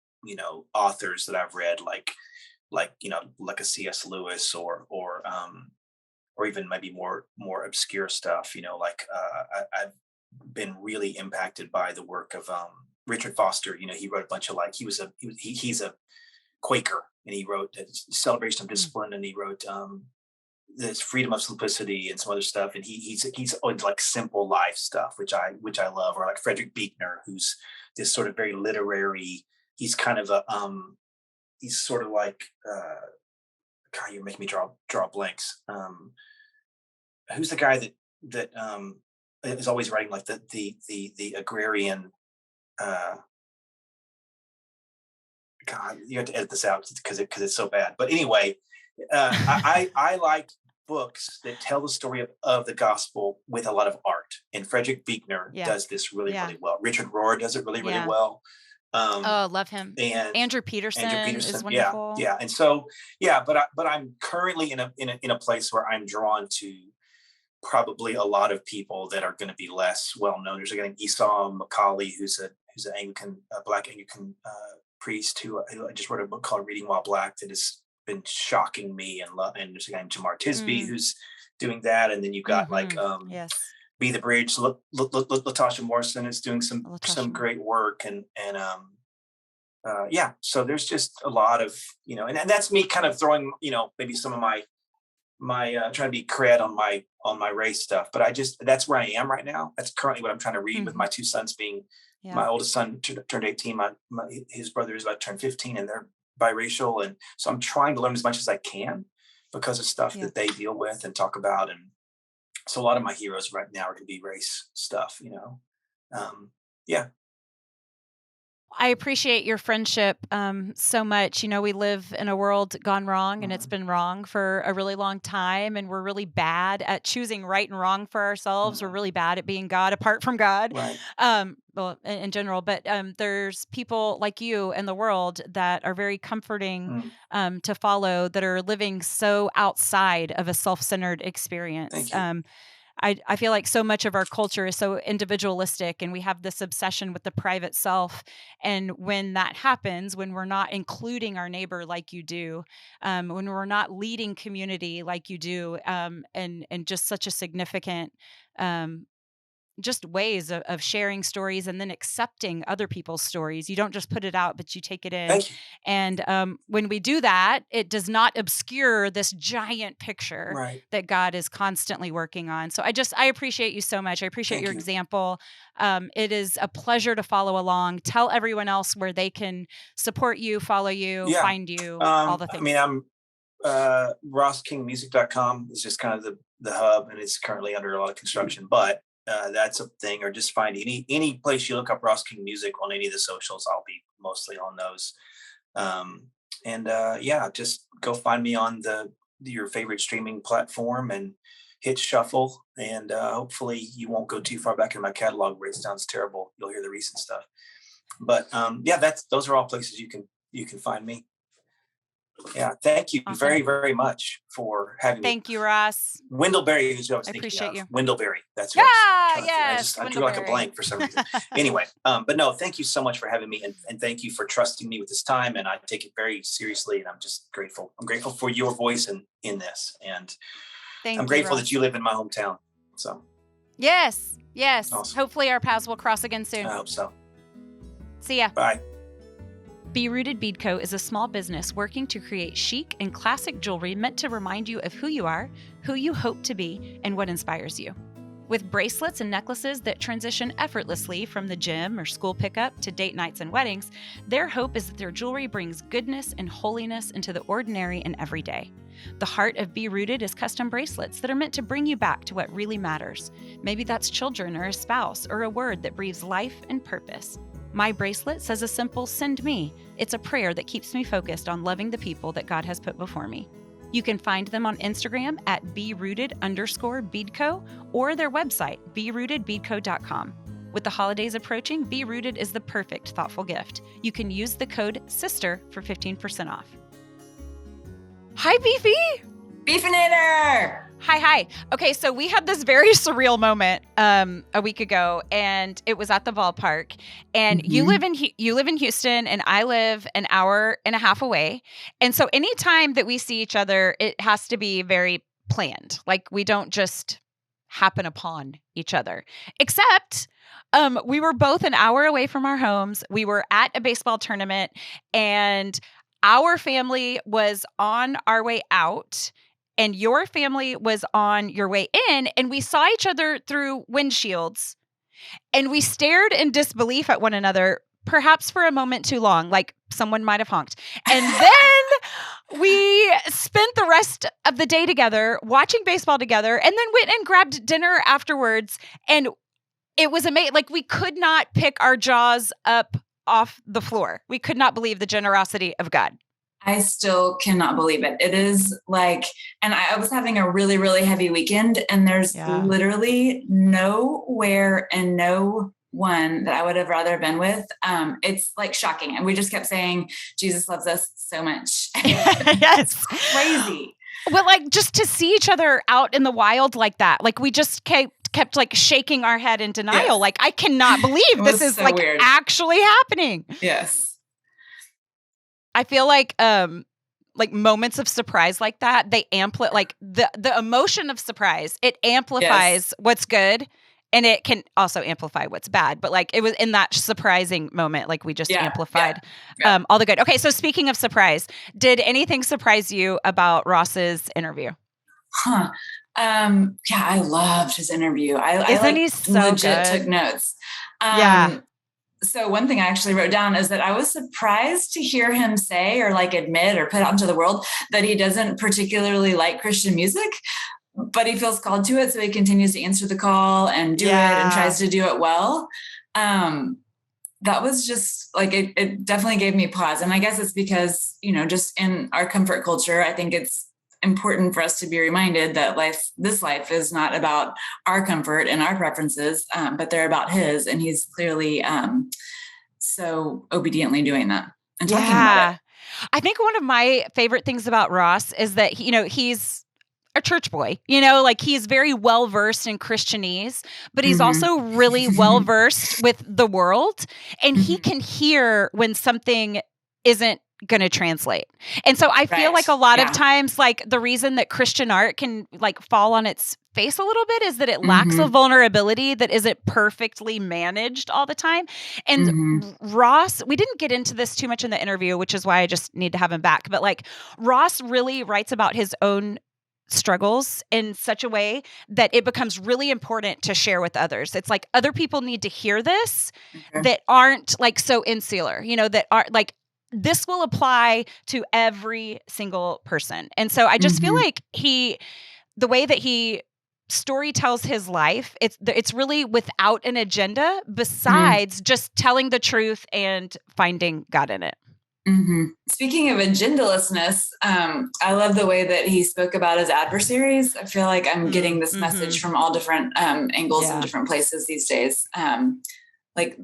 authors that I've read, like a C.S. Lewis or even maybe more obscure stuff, I've been really impacted by the work of Richard Foster. He wrote a bunch of, like, he's a Quaker, and he wrote Celebration of Discipline, and he wrote this Freedom of Simplicity and some other stuff. And he's always like simple life stuff, which I love. Or like Frederick Buechner, who's this sort of very literary. He's kind of he's sort of like God, you're making me draw blanks. Who's the guy that is always writing like the agrarian? God, you have to edit this out because it's so bad. But anyway, I like books that tell the story of the gospel with a lot of art. And Frederick Buechner does this really well. Richard Rohr does it really well. Love him. And Andrew Peterson is wonderful. Yeah. And so, but I'm currently in a place where I'm drawn to probably a lot of people that are going to be less well known. There's again Esau McCauley, who's an Anglican, Black Anglican priest who I just wrote a book called Reading While Black that has been shocking me, and there's a guy named Jamar Tisby who's doing that, and then you've got Be the Bridge. Latasha Morrison is doing some great work, and so there's just a lot of and that's me kind of throwing maybe some of my trying to be cred on my race stuff, but that's where I am right now. That's currently what I'm trying to read with my two sons being. My oldest son turned 18. His brother is about to turn 15, and biracial. And so I'm trying to learn as much as I can because of stuff that they deal with and talk about. And so a lot of my heroes right now are going to be race stuff, yeah. I appreciate your friendship so much. We live in a world gone wrong, and it's been wrong for a really long time. And we're really bad at choosing right and wrong for ourselves. We're really bad at being God apart from God, right. Well, in general. But there's people like you in the world that are very comforting to follow, that are living so outside of a self-centered experience. Thank you. I feel like so much of our culture is so individualistic, and we have this obsession with the private self. And when that happens, when we're not including our neighbor like you do, when we're not leading community like you do, and just such a significant just ways of sharing stories and then accepting other people's stories. You don't just put it out, but you take it in. Thank you. And when we do that, it does not obscure this giant picture that God is constantly working on. So I appreciate you so much. I appreciate your example. It is a pleasure to follow along. Tell everyone else where they can support you, follow you, find you, all the things. I mean, I'm rosskingmusic.com is just kind of the hub, and it's currently under a lot of construction, but that's a thing. Or just find any place you look up Ross King Music on any of the socials. I'll be mostly on those. Just go find me on your favorite streaming platform and hit shuffle. And hopefully you won't go too far back in my catalog where it sounds terrible. You'll hear the recent stuff. But those are all places you can find me. Yeah, thank you very, very much for having me. Thank you, Ross. Wendellberry is who I was thinking of. Wendellberry. That's who I drew like a blank for some reason. Anyway, but no, thank you so much for having me, and thank you for trusting me with this time. And I take it very seriously, and I'm just grateful. I'm grateful for your voice in this, and I'm grateful that you live in my hometown. So yes, awesome. Hopefully our paths will cross again soon. I hope so. See ya. Bye. Be Rooted Bead Co. is a small business working to create chic and classic jewelry meant to remind you of who you are, who you hope to be, and what inspires you. With bracelets and necklaces that transition effortlessly from the gym or school pickup to date nights and weddings, their hope is that their jewelry brings goodness and holiness into the ordinary and everyday. The heart of Be Rooted is custom bracelets that are meant to bring you back to what really matters. Maybe that's children or a spouse or a word that breathes life and purpose. My bracelet says a simple "send me." It's a prayer that keeps me focused on loving the people that God has put before me. You can find them on Instagram at BeRooted_Beadco or their website, BeRootedBeadco.com. With the holidays approaching, Be Rooted is the perfect thoughtful gift. You can use the code SISTER for 15% off. Hi, Beefy! Beefinator! Hi. Okay, so we had this very surreal moment a week ago, and it was at the ballpark. And you live in Houston, and I live an hour and a half away. And so anytime that we see each other, it has to be very planned. Like, we don't just happen upon each other. Except we were both an hour away from our homes. We were at a baseball tournament, and our family was on our way out, and your family was on your way in, and we saw each other through windshields, and we stared in disbelief at one another, perhaps for a moment too long, like someone might have honked. And then we spent the rest of the day together, watching baseball together, and then went and grabbed dinner afterwards, and it was amazing. Like, we could not pick our jaws up off the floor. We could not believe the generosity of God. I still cannot believe it. It is like, and I was having a really, really heavy weekend, and there's literally nowhere and no one that I would have rather been with. It's like shocking. And we just kept saying, Jesus loves us so much. Yes. Crazy. Well, like, just to see each other out in the wild like that, like, we just kept like shaking our head in denial. Yes. Like, I cannot believe this is so like weird. Actually happening. Yes. I feel like moments of surprise like that, they amplify, like the emotion of surprise, it amplifies what's good, and it can also amplify what's bad. But like, it was in that surprising moment, like we just amplified all the good. Okay. So speaking of surprise, did anything surprise you about Ross's interview? I loved his interview. Isn't he so legit good? Took notes. So one thing I actually wrote down is that I was surprised to hear him say or like admit or put out into the world that he doesn't particularly like Christian music, but he feels called to it. So he continues to answer the call and do it and tries to do it well. That was just like, it definitely gave me pause. And I guess it's because, just in our comfort culture, I think it's important for us to be reminded that this life is not about our comfort and our preferences, but they're about his. And he's clearly so obediently doing that and talking about it. I think one of my favorite things about Ross is that, he's a church boy, like he's very well-versed in Christianese, but he's also really well-versed with the world. And he can hear when something isn't going to translate. And so I feel like a lot of times, like the reason that Christian art can like fall on its face a little bit is that it lacks a vulnerability that isn't perfectly managed all the time. And Ross, we didn't get into this too much in the interview, which is why I just need to have him back. But like Ross really writes about his own struggles in such a way that it becomes really important to share with others. It's like other people need to hear this that aren't like so insular, that aren't like, this will apply to every single person. And so I just feel like the way that he story tells his life, it's really without an agenda besides just telling the truth and finding God in it. Speaking of agendalessness, I love the way that he spoke about his adversaries. I feel like I'm getting this message from all different angles and different places these days. Like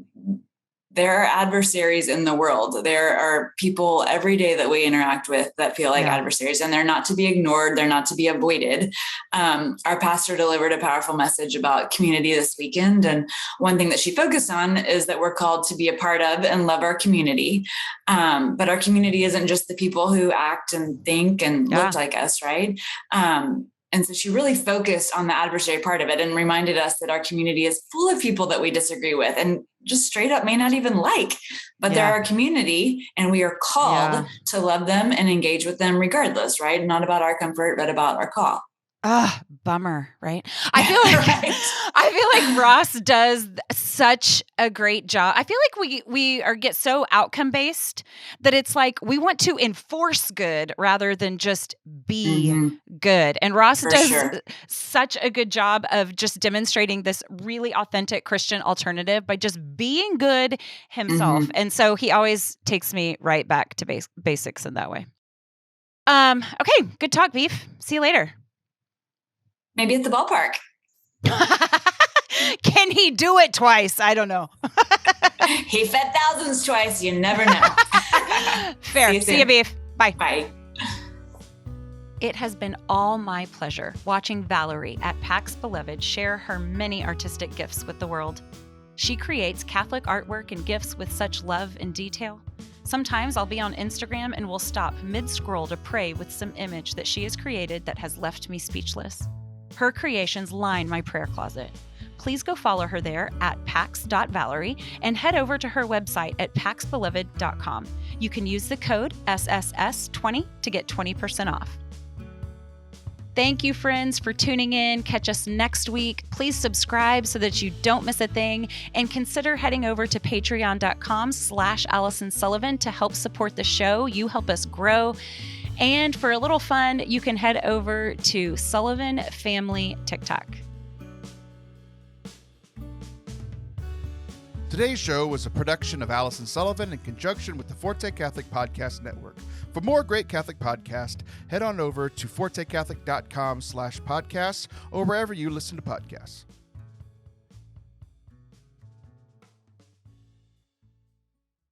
there are adversaries in the world. There are people every day that we interact with that feel like adversaries, and they're not to be ignored. They're not to be avoided. Our pastor delivered a powerful message about community this weekend. And one thing that she focused on is that we're called to be a part of and love our community. But our community isn't just the people who act and think and look like us, right? And so she really focused on the adversary part of it and reminded us that our community is full of people that we disagree with and just straight up may not even like, but they're our community and we are called to love them and engage with them regardless, right? Not about our comfort, but about our call. Bummer, right? I feel like Ross does such a great job. I feel like we get so outcome based that it's like we want to enforce good rather than just be good. And Ross does such a good job of just demonstrating this really authentic Christian alternative by just being good himself. And so he always takes me right back to basics in that way. Okay, good talk, Beef. See you later. Maybe at the ballpark. Can he do it twice? I don't know. He fed thousands twice. You never know. Fair. See you, Beef. Bye. Bye. It has been all my pleasure watching Valerie at Pax Beloved share her many artistic gifts with the world. She creates Catholic artwork and gifts with such love and detail. Sometimes I'll be on Instagram and will stop mid-scroll to pray with some image that she has created that has left me speechless. Her creations line my prayer closet. Please go follow her there at pax.valerie and head over to her website at paxbeloved.com. You can use the code SSS20 to get 20% off. Thank you, friends, for tuning in. Catch us next week. Please subscribe so that you don't miss a thing, and consider heading over to patreon.com/Allison Sullivan to help support the show. You help us grow. And for a little fun, you can head over to Sullivan Family TikTok. Today's show was a production of Allison Sullivan in conjunction with the Forte Catholic Podcast Network. For more great Catholic podcasts, head on over to fortecatholic.com/podcasts or wherever you listen to podcasts.